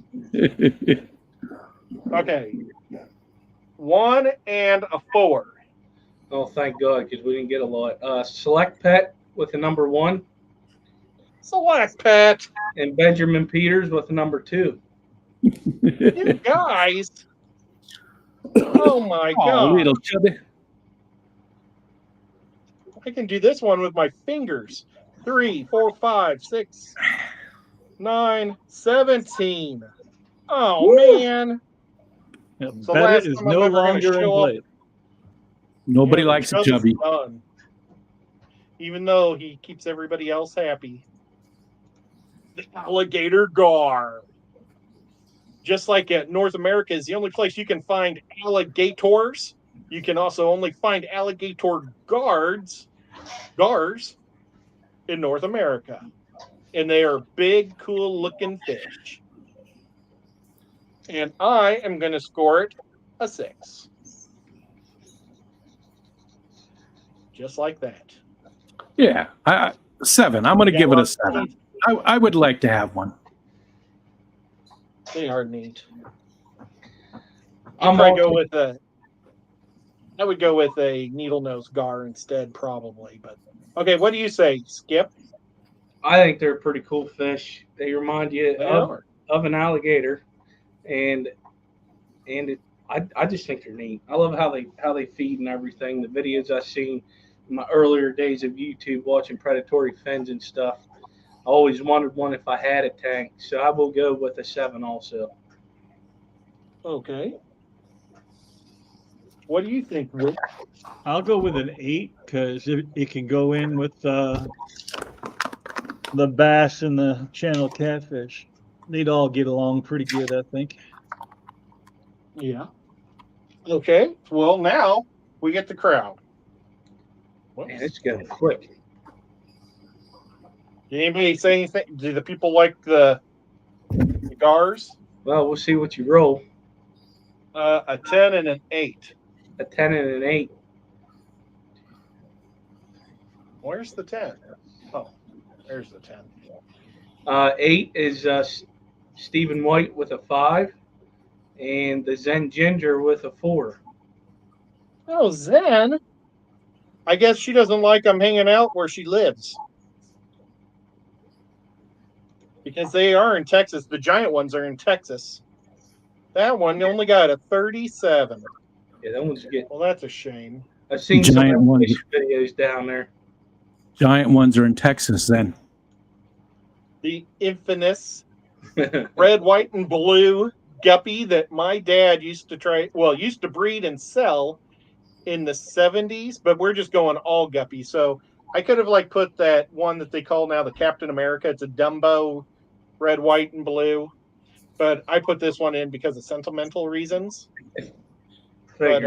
Okay, 1 and a 4. Oh, thank God, because we didn't get a lot. Select Pet with a number 1. Select Pet. And Benjamin Peters with a number 2. You guys. Oh my God. Little chubby. I can do this one with my fingers. 3, 4, 5, 6, 9, 17. Oh, woo. Man. Yeah, so Bennett is no longer in play. Nobody likes a chubby. Even though he keeps everybody else happy. The alligator gar. Just like North America is the only place you can find alligators, you can also only find alligator gars in North America. And they are big, cool-looking fish. And I am going to score it a 6. Just like that. Yeah, 7. I'm going to Yeah, give it well, a 7. I would like to have one. They are neat. I'm I would go with a needle nose gar instead, probably. But okay, what do you say, Skip? I think they're pretty cool fish. They remind you They of, are. of an alligator, and I just think they're neat. I love how they feed and everything. The videos I've seen in my earlier days of YouTube watching predatory fins and stuff. I always wanted one if I had a tank, so I will go with a 7 also. Okay. What do you think, Rick? I'll go with an 8 because it can go in with the bass and the channel catfish. They'd all get along pretty good, I think. Yeah. Okay. Well, now we get the crowd. Man, it's going quick. Did anybody say anything? Do the people like the gars? Well, we'll see what you roll. A 10 and an 8. A 10 and an 8. Where's the 10? Oh, there's the 10. 8 is Stephen White with a 5, and the Zen Ginger with a 4. Oh, Zen. I guess she doesn't like them hanging out where she lives. Because they are in Texas. The giant ones are in Texas. That one only got a 37. Yeah, that one's good. Well, that's a shame. I've seen Giant some ones. fish videos down there. Giant ones are in Texas then. The infamous red, white, and blue guppy that my dad used to breed and sell in the 70s, but we're just going all guppy. So I could have put that one that they call now the Captain America. It's a Dumbo red, white, and blue. But I put this one in because of sentimental reasons. But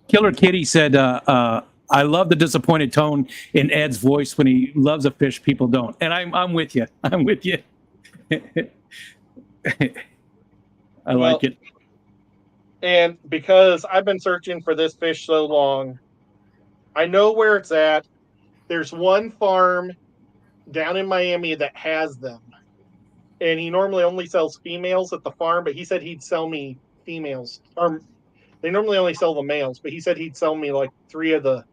Killer Kitty said, I love the disappointed tone in Ed's voice when he loves a fish people don't. And I'm with you. I'm with you. I like it. And because I've been searching for this fish so long, I know where it's at. There's one farm down in Miami that has them. And he normally only sells females at the farm, but he said he'd sell me females. They normally only sell the males, but he said he'd sell me 3 of the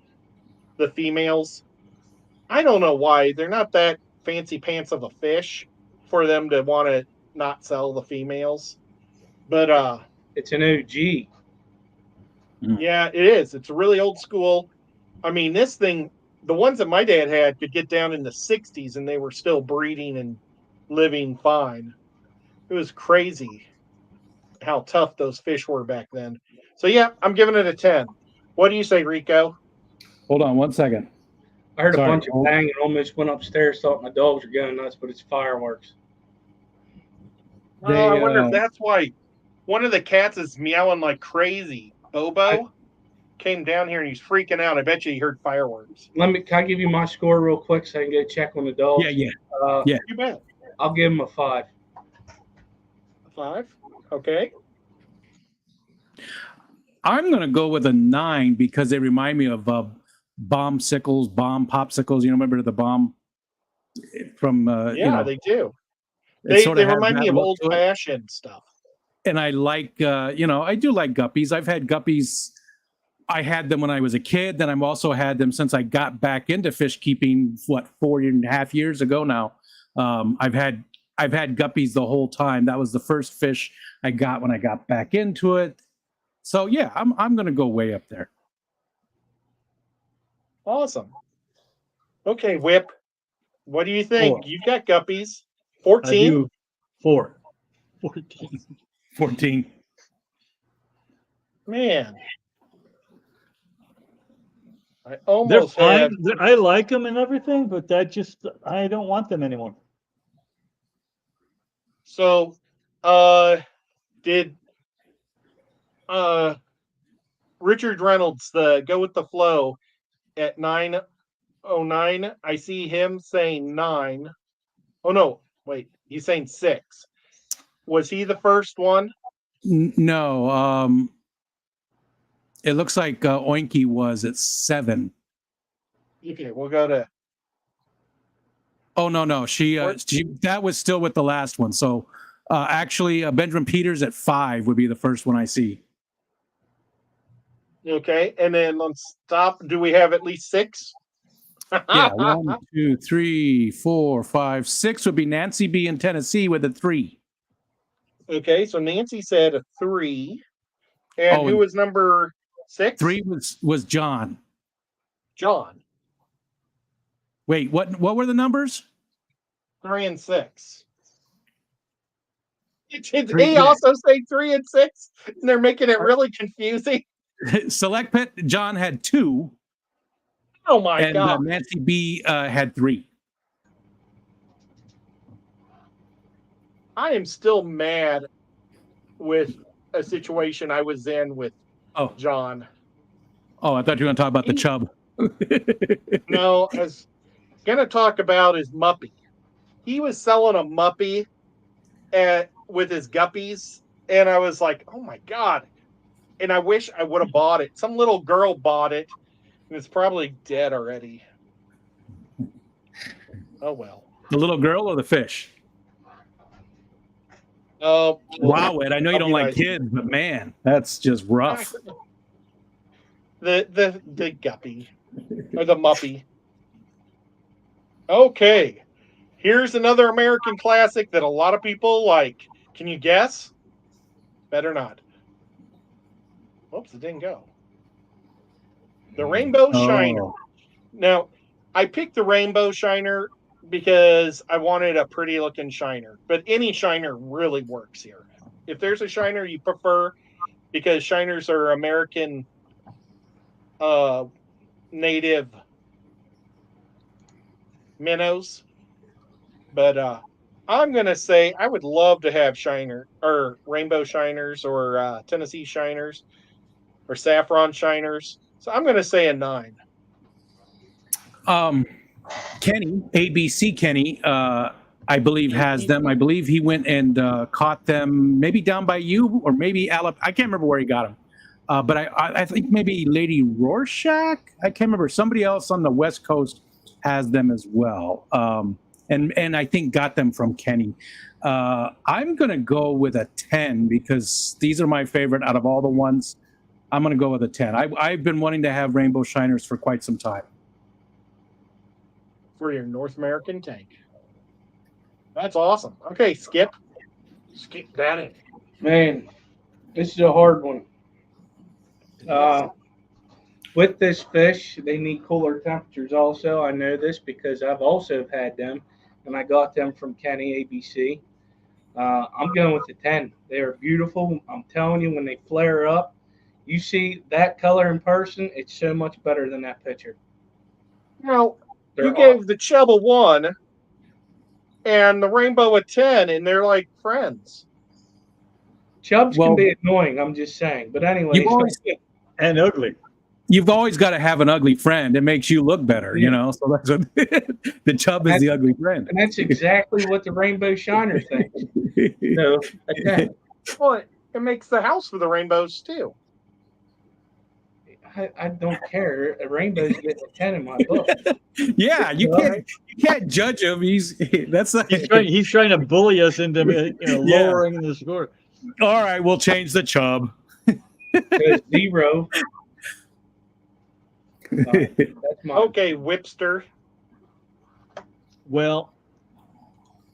females. I don't know why. They're not that fancy pants of a fish for them to want to not sell the females. But it's an OG. Yeah, it is. It's really old school. I mean, this thing, the ones that my dad had could get down in the 60s and they were still breeding and living fine. It was crazy how tough those fish were back then. So, yeah, I'm giving it a 10. What do you say, Rico? Hold on 1 second. I heard Sorry. a bunch of bang and almost went upstairs, thought my dogs were going nuts, but it's fireworks. I wonder if that's why one of the cats is meowing like crazy. Bobo came down here and he's freaking out. I bet you he heard fireworks. Can I give you my score real quick so I can go check on the dogs? Yeah. You bet. I'll give him a 5. 5? Okay. I'm going to go with a 9 because they remind me of bomb popsicles. You know, remember the bomb from, they do. It They remind me of old-fashioned stuff. And I like, I do like guppies. I've had guppies. I had them when I was a kid. Then I've also had them since I got back into fish keeping, 4.5 years ago now. I've had guppies the whole time. That was the first fish I got when I got back into it. So yeah, I'm going to go way up there. Awesome. Okay, Whip. What do you think? 4. You've got guppies. 14? 4. 14. Man. I They're almost fine. had. I like them and everything, but I don't want them anymore. So, did Richard Reynolds, the Go With The Flow, at 9:09? I see him saying 9. Oh, no. Wait. He's saying 6. Was he the first one? No. It looks like Oinky was at 7. Okay, we'll go to. Oh no. She that was still with the last one. So actually, Benjamin Peters at 5 would be the first one I see. Okay, and then let's stop. Do we have at least 6? Yeah, 1, 2, 3, 4, 5, 6 would be Nancy B in Tennessee with a 3. Okay, so Nancy said a 3. And who was number 6? 3 was John. John. Wait, what were the numbers? 3 and 6. Did he also say 3 and 6? And they're making it really confusing. Select Pet John had 2. Oh my God. Nancy B had 3. I am still mad with a situation I was in with John. Oh, I thought you were going to talk about the chub. No, I was going to talk about his muppy. He was selling a muppy with his guppies, and I was like, oh my God. And I wish I would have bought it. Some little girl bought it, and it's probably dead already. Oh, well. The little girl or the fish? Oh, wow, Ed. I know you don't like kids, but man, that's just rough. The guppy or the muppy. Okay, here's another American classic that a lot of people like. Can you guess? Better not. Oops, it didn't go. The Rainbow Shiner. Now, I picked the Rainbow Shiner because I wanted a pretty looking shiner, but any shiner really works here. If there's a shiner you prefer, because shiners are American native minnows, but I'm gonna say I would love to have shiner or rainbow shiners or Tennessee shiners or saffron shiners. So I'm gonna say a 9. Kenny, ABC Kenny, I believe has them. I believe he went and caught them maybe down by you or maybe Alabama. I can't remember where he got them. But I think maybe Lady Rorschach. I can't remember. Somebody else on the West Coast has them as well. And I think got them from Kenny. I'm going to go with a 10 because these are my favorite out of all the ones. I'm going to go with a 10. I've been wanting to have rainbow shiners for quite some time. For your North American tank. That's awesome. Okay, Skip that in. Man, this is a hard one. With this fish, they need cooler temperatures also. I know this because I've also had them, and I got them from Kenny ABC. I'm going with the 10. They are beautiful. I'm telling you, when they flare up, you see that color in person, it's so much better than that picture. Now, you gave the Chub a 1 and the Rainbow a 10, and they're like friends. Chubs can be annoying, I'm just saying. But anyway, and ugly. You've always got to have an ugly friend. It makes you look better, you know. So that's what the chub is, the ugly friend. And that's exactly what the Rainbow Shiner thinks. So, okay. Well, it makes the house for the rainbows too. I don't care. A rainbow's getting a 10 in my book. Yeah, you can't judge him. He's trying to bully us into lowering the score. All right, we'll change the chub. 0. That's mine. Okay, Whipster. Well,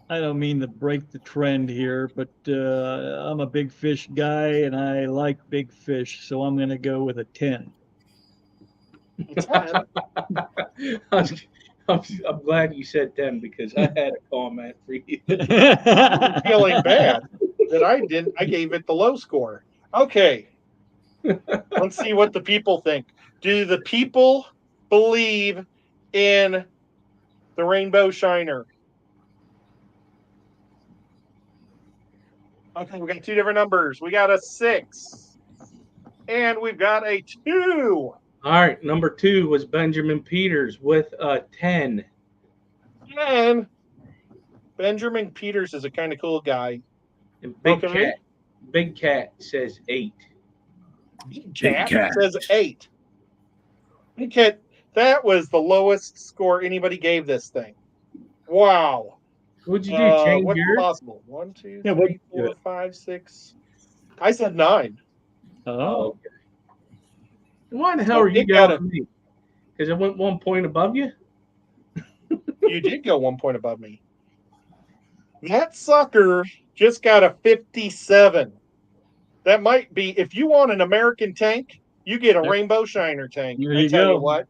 I don't mean to break the trend here, but I'm a big fish guy and I like big fish, so I'm going to go with a 10. I'm glad you said 10 because I had a comment for you. I'm feeling bad that I gave it the low score. Okay. Let's see what the people think. Do the people believe in the Rainbow Shiner? Okay, we got 2 different numbers. We got a 6 and we've got a 2. All right, number 2 was Benjamin Peters with a 10. And Benjamin Peters is a kind of cool guy. And Big Cat says 8. Big Cat says 8. Big Cat, That was the lowest score anybody gave this thing. Wow. What'd you do? Change What's yours? possible? 1, 2, Yeah, what'd 3, you do 4, it? 5, 6. I said 9. Oh, Okay. Why in the hell So are you it got down with me? Because I went 1 point above you? You did go 1 point above me. That sucker just got a 57. That might be, if you want an American tank, you get a Yep. Rainbow Shiner tank. There I you tell you go. what.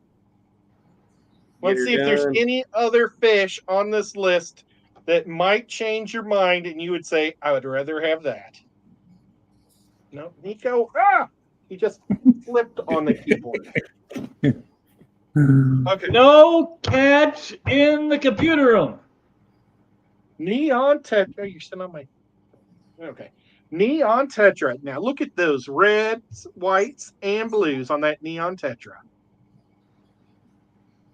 Get Let's her see if there's done. any other fish on this list that might change your mind and you would say, I would rather have that. No, Nico, he just flipped on the keyboard. Okay. no cats in the computer room. Neon Tetra. You're still on my. Okay. Neon Tetra. Now look at those reds, whites, and blues on that Neon Tetra.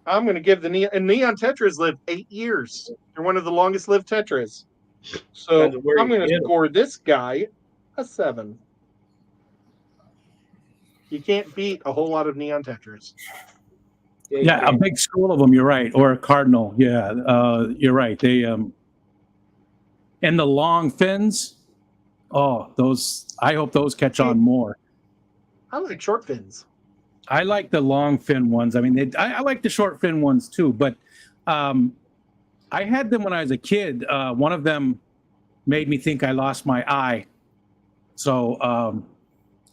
I'm going to give the Neon Tetras lived 8 years. They're one of the longest lived Tetras. So Depends on where I'm you going to get 'em. score this guy a 7. You can't beat a whole lot of Neon Tetras. Yeah, a big school of them. You're right, or a cardinal. Yeah, you're right. They and the long fins. Oh, those! I hope those catch on more. I like short fins. I like the long fin ones. I mean, I like the short fin ones too. But I had them when I was a kid. One of them made me think I lost my eye, so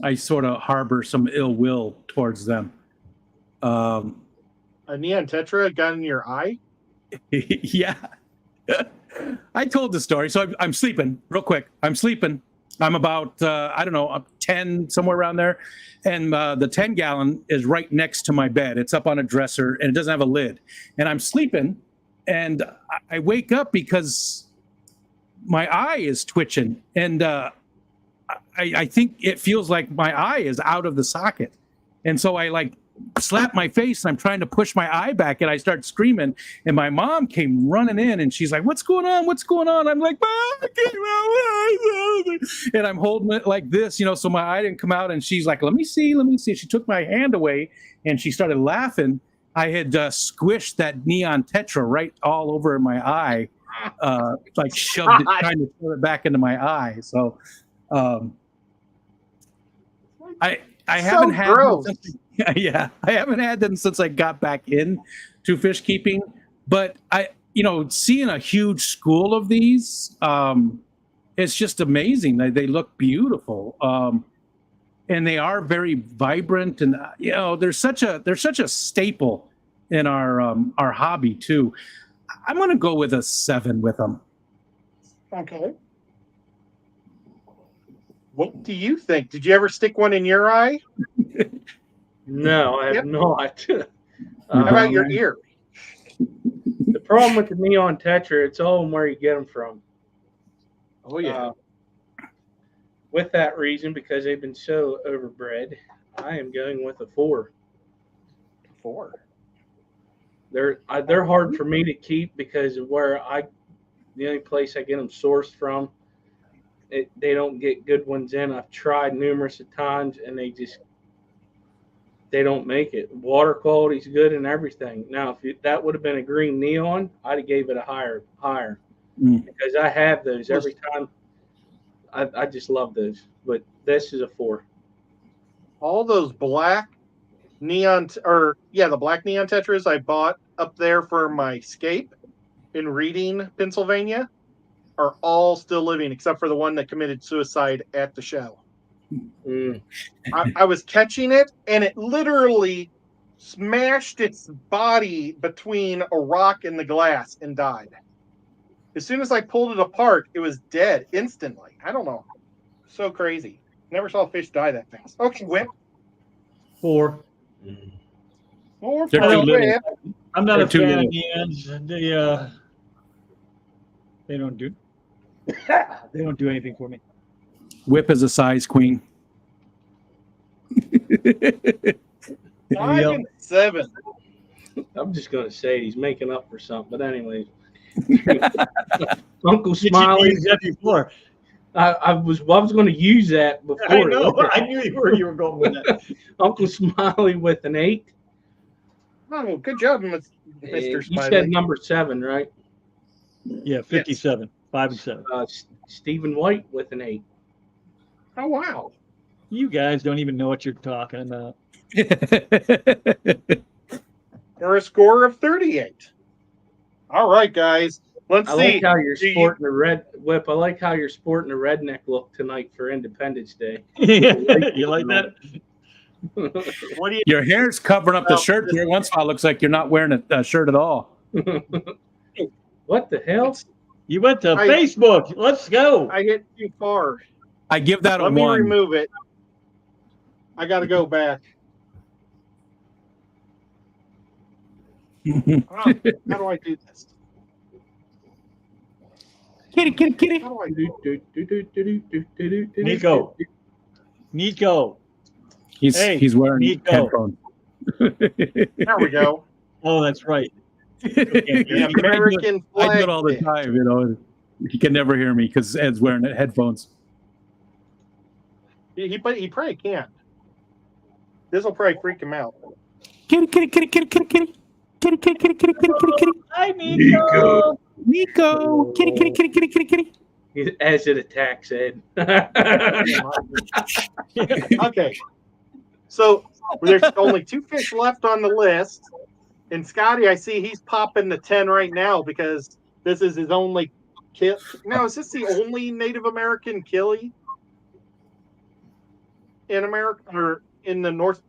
I sort of harbor some ill will towards them. A Neon Tetra got in your eye? Yeah. I told the story. So I'm sleeping real quick. I'm sleeping. I'm about, I don't know, 10, somewhere around there. And the 10-gallon is right next to my bed. It's up on a dresser and it doesn't have a lid. And I'm sleeping and I wake up because my eye is twitching. And I think it feels like my eye is out of the socket. And so I like slap my face and I'm trying to push my eye back and I start screaming and my mom came running in and she's like, what's going on? What's going on? I'm like, and I'm holding it like this, so my eye didn't come out and she's like, let me see. She took my hand away and she started laughing. I had squished that Neon Tetra right all over my eye, like shoved it, trying to throw it back into my eye. So I haven't had them since, I haven't had them since I got back in to fish keeping. But seeing a huge school of these, it's just amazing. They look beautiful, and they are very vibrant. And they're such a staple in our hobby too. I'm going to go with a 7 with them. Okay. What do you think? Did you ever stick one in your eye? No, I have not. How about your ear? The problem with the Neon Tetra, it's all where you get them from. Oh, yeah. With that reason, because they've been so overbred, I am going with a 4. 4. They're hard for me to keep because of the only place I get them sourced from, they don't get good ones in. I've tried numerous of times and they don't make it. Water quality's good and everything. Now, if that would have been a green neon, I'd have gave it a higher because I have those every time. I just love those, but this is a 4. All those black neon, the black Neon Tetras I bought up there for my scape in Reading, Pennsylvania, are all still living except for the one that committed suicide at the show. I was catching it and it literally smashed its body between a rock and the glass and died. As soon as I pulled it apart, it was dead instantly. I don't know. So crazy. Never saw a fish die that fast. Okay, Whip. 4. 4 They're for too little. Whip. I'm not They're a too fan little. of Neons. They don't do. They don't do anything for me. Whip is a size queen. 5 and 7. I'm just going to say he's making up for something. But anyways, Uncle Smiley. That before. I was going to use that before. I know. I knew where you were going with that. Uncle Smiley with an 8. Oh, good job, Mr. You Smiley. said number 7, right? Yeah, 57, 5 and 7. Stephen White with an 8. Oh, wow. You guys don't even know what you're talking about. Or a score of 38. All right, guys. Let's I see. like how you're sporting the red whip. I like how you're sporting the redneck look tonight for Independence Day. You like that? What do you Your hair's covering up the Well, shirt. Every once in a while, it looks like you're not wearing a shirt at all. What the hell? You went to I- Facebook. Let's go. I hit too far. I give that a Let me 1. remove it. I got to go back. Oh, how do I do this? Kitty, kitty, kitty. How do I do Nico. He's wearing Nico. headphones. There we go. Oh, that's right. The American flag. I do it all the fish. time. You know, he can never hear me because Ed's wearing headphones. He probably can't. This will probably freak him out. Kitty, kitty, kitty, kitty, kitty, kitty. Kitty, kitty, kitty, kitty, kitty, kitty, kitty. Hi, Nico. Nico. Kitty, kitty, kitty, kitty, kitty, kitty. As it attacks Ed. Okay. So there's only 2 fish left on the list. And Scotty, I see he's popping the 10 right now because this is his only kill. Now, is this the only Native American killie in America or in the North?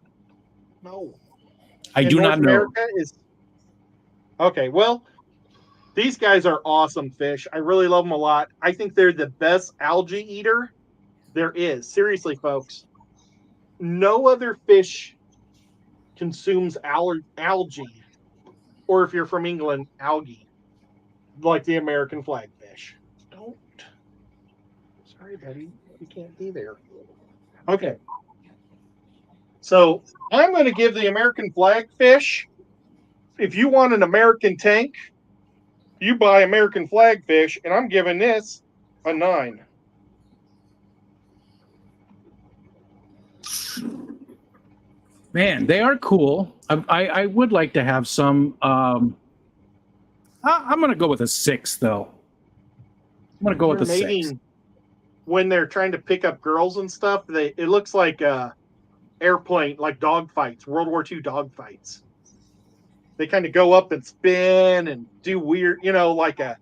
No. I In do North not know. America is okay. Well, these guys are awesome fish. I really love them a lot. I think they're the best algae eater there is. Seriously, folks. No other fish consumes algae, or if you're from England, algae, like the American flagfish. Don't. Sorry, buddy. You can't be there. Okay. So I'm going to give the American flagfish. If you want an American tank, you buy American flagfish, and I'm giving this a 9. Man, they are cool. I would like to have some. I'm going to go with a 6, though. I'm going to go with a 6. Mating, when they're trying to pick up girls and stuff, it looks like airplane, like dog fights, World War II dog fights. They kind of go up and spin and do weird, like a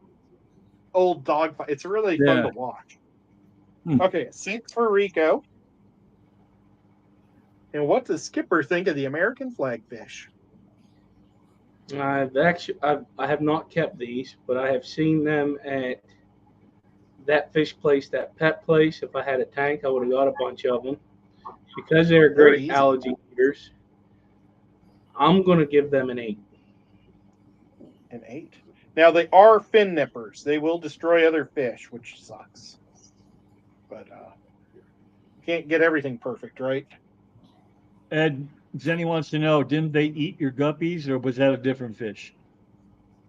old dog fight. It's really fun to watch. Okay, a 6 for Rico. And what does Skipper think of the American flagfish? I have not kept these, but I have seen them at that fish place, that pet place. If I had a tank, I would have got a bunch of them because they're great algae eaters. I'm going to give them an 8. An 8. Now they are fin nippers. They will destroy other fish, which sucks. But can't get everything perfect, right? Ed, Zenny wants to know, didn't they eat your guppies, or was that a different fish?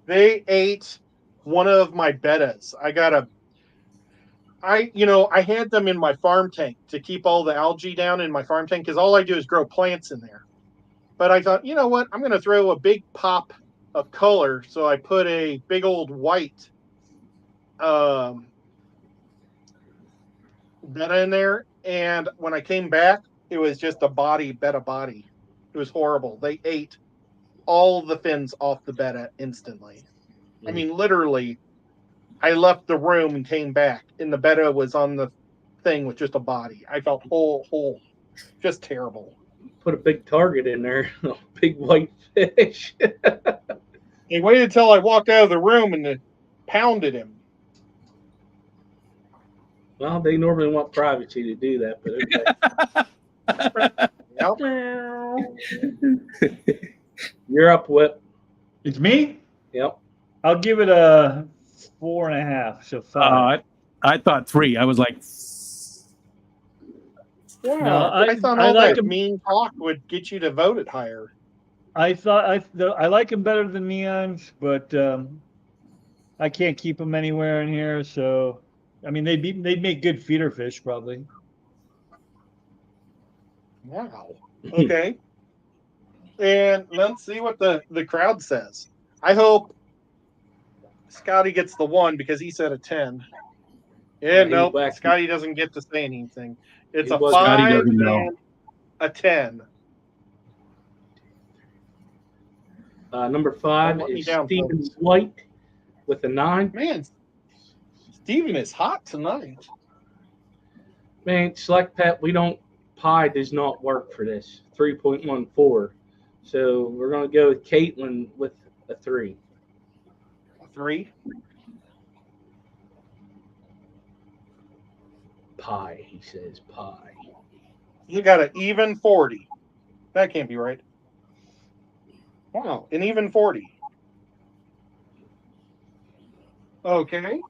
They ate one of my bettas. I had them in my farm tank to keep all the algae down in my farm tank because all I do is grow plants in there. But I thought, you know what? I'm going to throw a big pop of color. So I put a big old white betta in there. And when I came back, it was just a betta body. It was horrible. They ate all the fins off the betta instantly. I mean, literally, I left the room and came back, and the betta was on the thing with just a body. I felt whole, just terrible. Put a big target in there, a big white fish. They waited until I walked out of the room and pounded him. Well, they normally want privacy to do that, but okay. You're up, Whip. It's me? Yep. I'll give it a 4.5, so 5. I thought 3. I was like, Wow. No, I thought I all like that him. mean talk would get you to vote it higher. I thought I like them better than neons, but I can't keep them anywhere in here. So, I mean, they'd make good feeder fish probably. Wow. Okay. And let's see what the crowd says. I hope Scotty gets the 1 because he said a 10. Yeah, He's nope. wacky. Scotty doesn't get to say anything. It's He a wasn't- Scotty 5 doesn't know. and a 10. Number 5 Let me is down, Stephen folks. White with a 9. Man, Steven is hot tonight. Man, select pet, pi does not work for this. 3.14. So we're going to go with Caitlin with a 3. 3. Pi, he says, pi. You got an even 40. That can't be right. Wow, an even 40. Okay.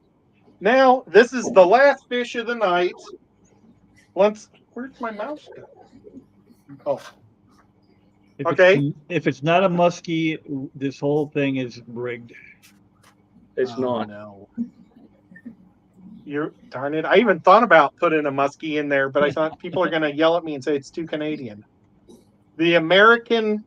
Now, this is the last fish of the night. Where's my mouse go? Oh, If it's not a muskie, this whole thing is rigged. It's not. No. Darn it. I even thought about putting a muskie in there, but I thought people are going to yell at me and say it's too Canadian. The American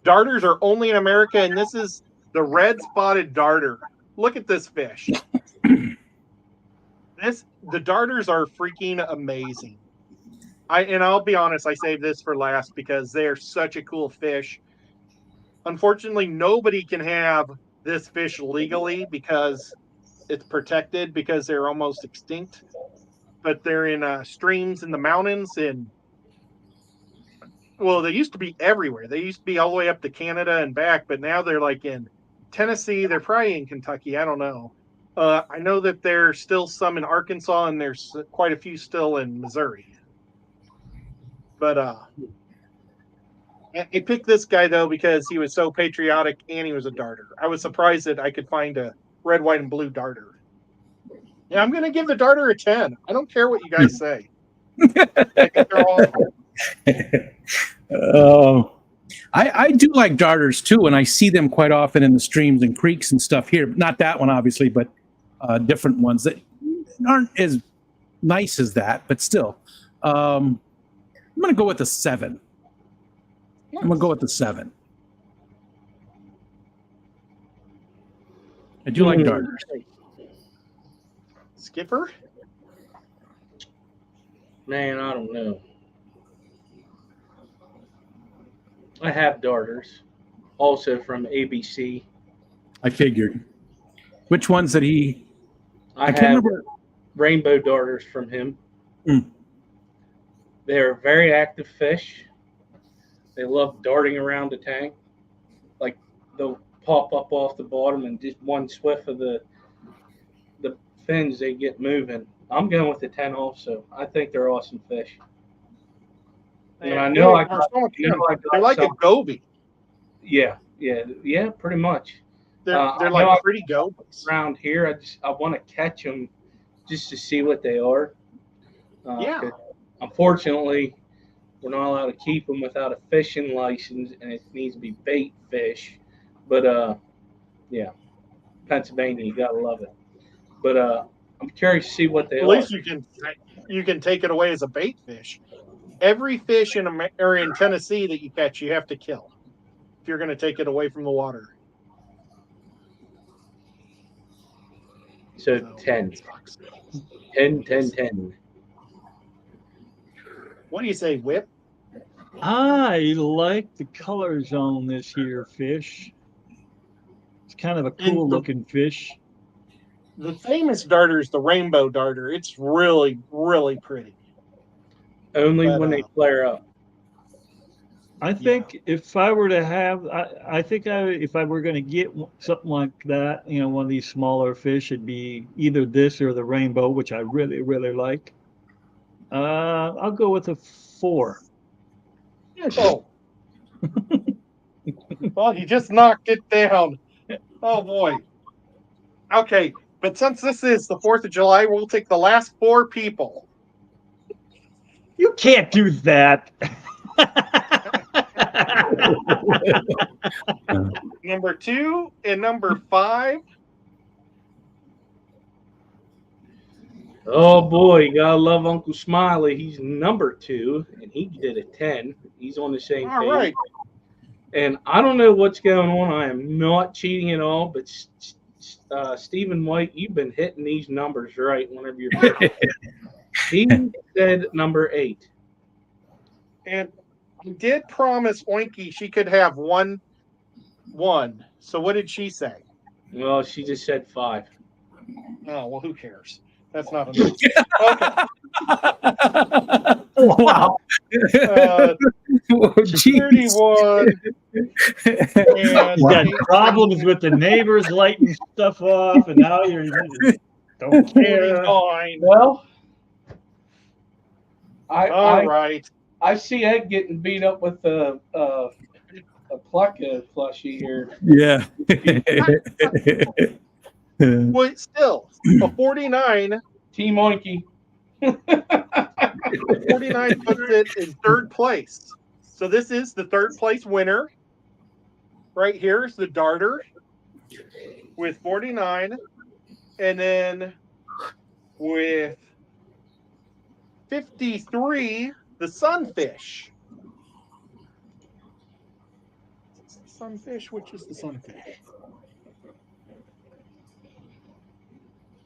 darters are only in America, and this is the red spotted darter. Look at this fish. The darters are freaking amazing. I'll be honest, I saved this for last because they're such a cool fish. Unfortunately, nobody can have this fish legally because it's protected because they're almost extinct. But they're in streams in the mountains they used to be everywhere. They used to be all the way up to Canada and back, but now they're like in Tennessee. They're probably in Kentucky. I don't know. I know that there's still some in Arkansas, and there's quite a few still in Missouri. But I picked this guy, though, because he was so patriotic and he was a darter. I was surprised that I could find a red, white, and blue darter. Yeah, I'm going to give the darter a 10. I don't care what you guys say. I think they're awful. I do like darters too, and I see them quite often in the streams and creeks and stuff here. Not that one, obviously, but different ones that aren't as nice as that, but still. I'm going to go with the 7. I'm going to go with the 7. I do like darters. Skipper? Man, I don't know. I have darters, also from ABC. I figured. Which ones did he? I can't have remember. rainbow darters from him. They're very active fish. They love darting around the tank. Like they'll pop up off the bottom and just one swift of the fins, they get moving. I'm going with the 10 also. I think they're awesome fish. And I know they're like a goby. Yeah, pretty much. They're like pretty gobies. Around here, I want to catch them just to see what they are. Yeah. Unfortunately, we're not allowed to keep them without a fishing license, and it needs to be bait fish. But yeah, Pennsylvania, you gotta love it. But I'm curious to see what they are. At least you can take it away as a bait fish. Every fish in Tennessee that you catch, you have to kill if you're going to take it away from the water. So 10. 10. What do you say, Whip? I like the colors on this here fish. It's kind of a cool looking fish. The famous darter is the rainbow darter. It's really, really pretty. Only when they flare up. I think if I were to have, if I were going to get something like that, one of these smaller fish, it'd be either this or the rainbow, which I really, really like. I'll go with a 4. Oh. Well, you just knocked it down. Oh, boy. Okay, but since this is the 4th of July, we'll take the last 4 people. You can't do that. Number 2 and number 5. Oh boy, you gotta love Uncle Smiley. He's number 2, and he did a 10. He's on the same All page. right. And I don't know what's going on. I am not cheating at all, but Stephen White, you've been hitting these numbers right whenever you're picking. He said number 8. And I did promise Oinky she could have one. So what did she say? Well, she just said 5. Oh, well, who cares? That's not enough. Okay. Wow. Jeez. 31. And You got problems with the neighbors lighting stuff off, and now you don't care. 49. Well, All right. I see Ed getting beat up with a Plucka plushie here. Yeah. Well, still, a 49. Team Oinky. 49 puts it in third place. So this is the third place winner. Right here is the darter with 49. And then with 53, the sunfish. Sunfish, which is the sunfish?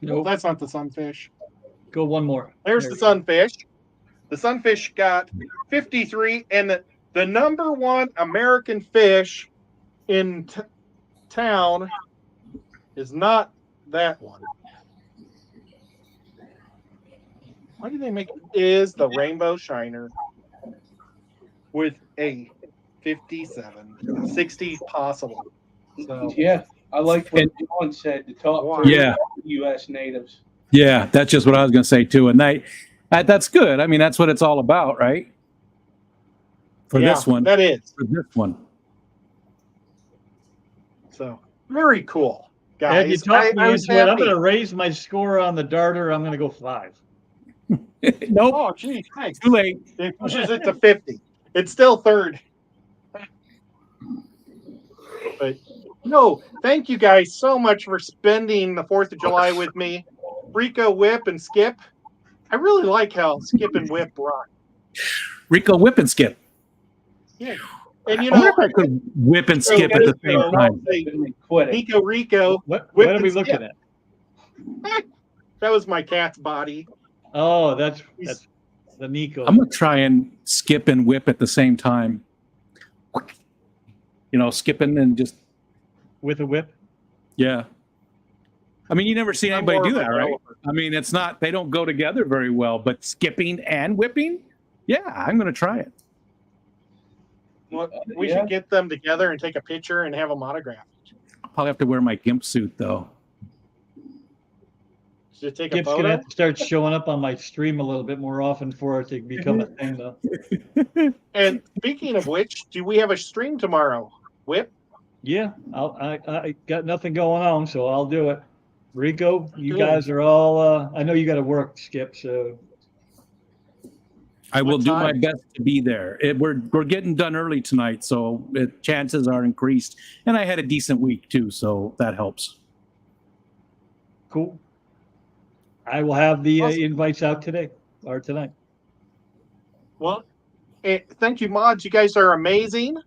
No, Nope. that's not the sunfish. Go one more. There's There the we go. sunfish. The sunfish got 53, and the number one American fish in town is not that one. Why do they make is the rainbow shiner with a 57, 60 possible. So Yeah, I like what John said. The top Wow. 3 Yeah. U.S. natives. Yeah, that's just what I was going to say too. And that's good. I mean, that's what it's all about, right? For yeah, this one. that is. For this one. So very cool, Ed, you guys. talked me I was into it. I'm happy. going to raise my score on the darter. I'm going to go 5. Nope. Oh, geez, thanks. Too late. It pushes it to 50. It's still third. But no, thank you guys so much for spending the 4th of July with me. Rico, Whip, and Skip. I really like how Skip and Whip rock. Rico, whip and skip. Yeah. And you I wonder know, if I could whip and skip at the same time. Quit it. Rico. What Whip are we and looking skip. at? That was my cat's body. Oh, that's the Nico. I'm going to try and skip and whip at the same time. You know, skipping and just, With a whip? yeah. I mean, you never see I'm anybody more do of a that, right? developer. I mean, it's not, they don't go together very well, but skipping and whipping, yeah, I'm going to try it. Well, we Yeah. should get them together and take a picture and have them autographed. I'll probably have to wear my gimp suit, though. Should take a Skip's going to photo. have to start showing up on my stream a little bit more often for it to become a thing, though. And speaking of which, do we have a stream tomorrow? Whip? Yeah, I got nothing going on, so I'll do it. Rico, you Good. guys are all. I know you got to work, Skip. So I will What do my time? best to be there. We're getting done early tonight, so chances are increased. And I had a decent week, too, so that helps. cool. I will have the Awesome. invites out today or tonight. Well, thank you, mods. You guys are amazing.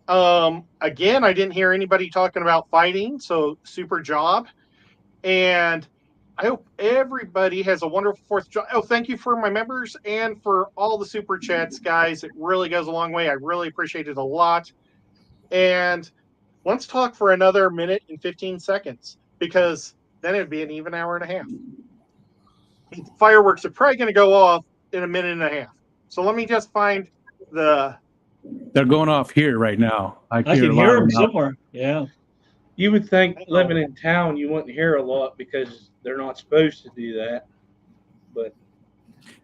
Again, I didn't hear anybody talking about fighting, so super job. And I hope everybody has a wonderful 4th of July. Oh, thank you for my members and for all the super chats, guys. It really goes a long way. I really appreciate it a lot. And let's talk for another minute and 15 seconds, because then it'd be an even hour and a half. Fireworks are probably going to go off in a minute and a half. So let me just find the. They're going off here right now. I can hear them somewhere. Yeah. You would think living in town you wouldn't hear a lot because they're not supposed to do that. But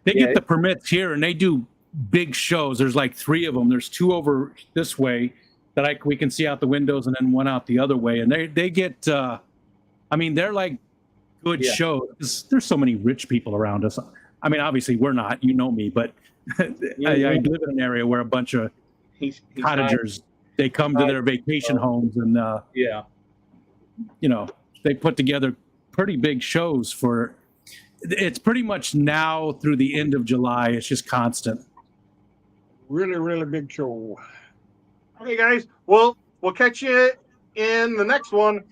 They Yeah. get the permits here, and they do big shows. There's like 3 of them. There's 2 over this way that we can see out the windows, and then 1 out the other way. And they get, I mean, they're like good Yeah. shows. There's so many rich people around us. I mean, obviously we're not. You know me, but I live in an area where a bunch of he's cottagers, they come to their vacation homes, and yeah. you know, they put together pretty big shows for It's pretty much now through the end of July. It's just constant. Really, really big show. Okay, guys. Well, we'll catch you in the next one.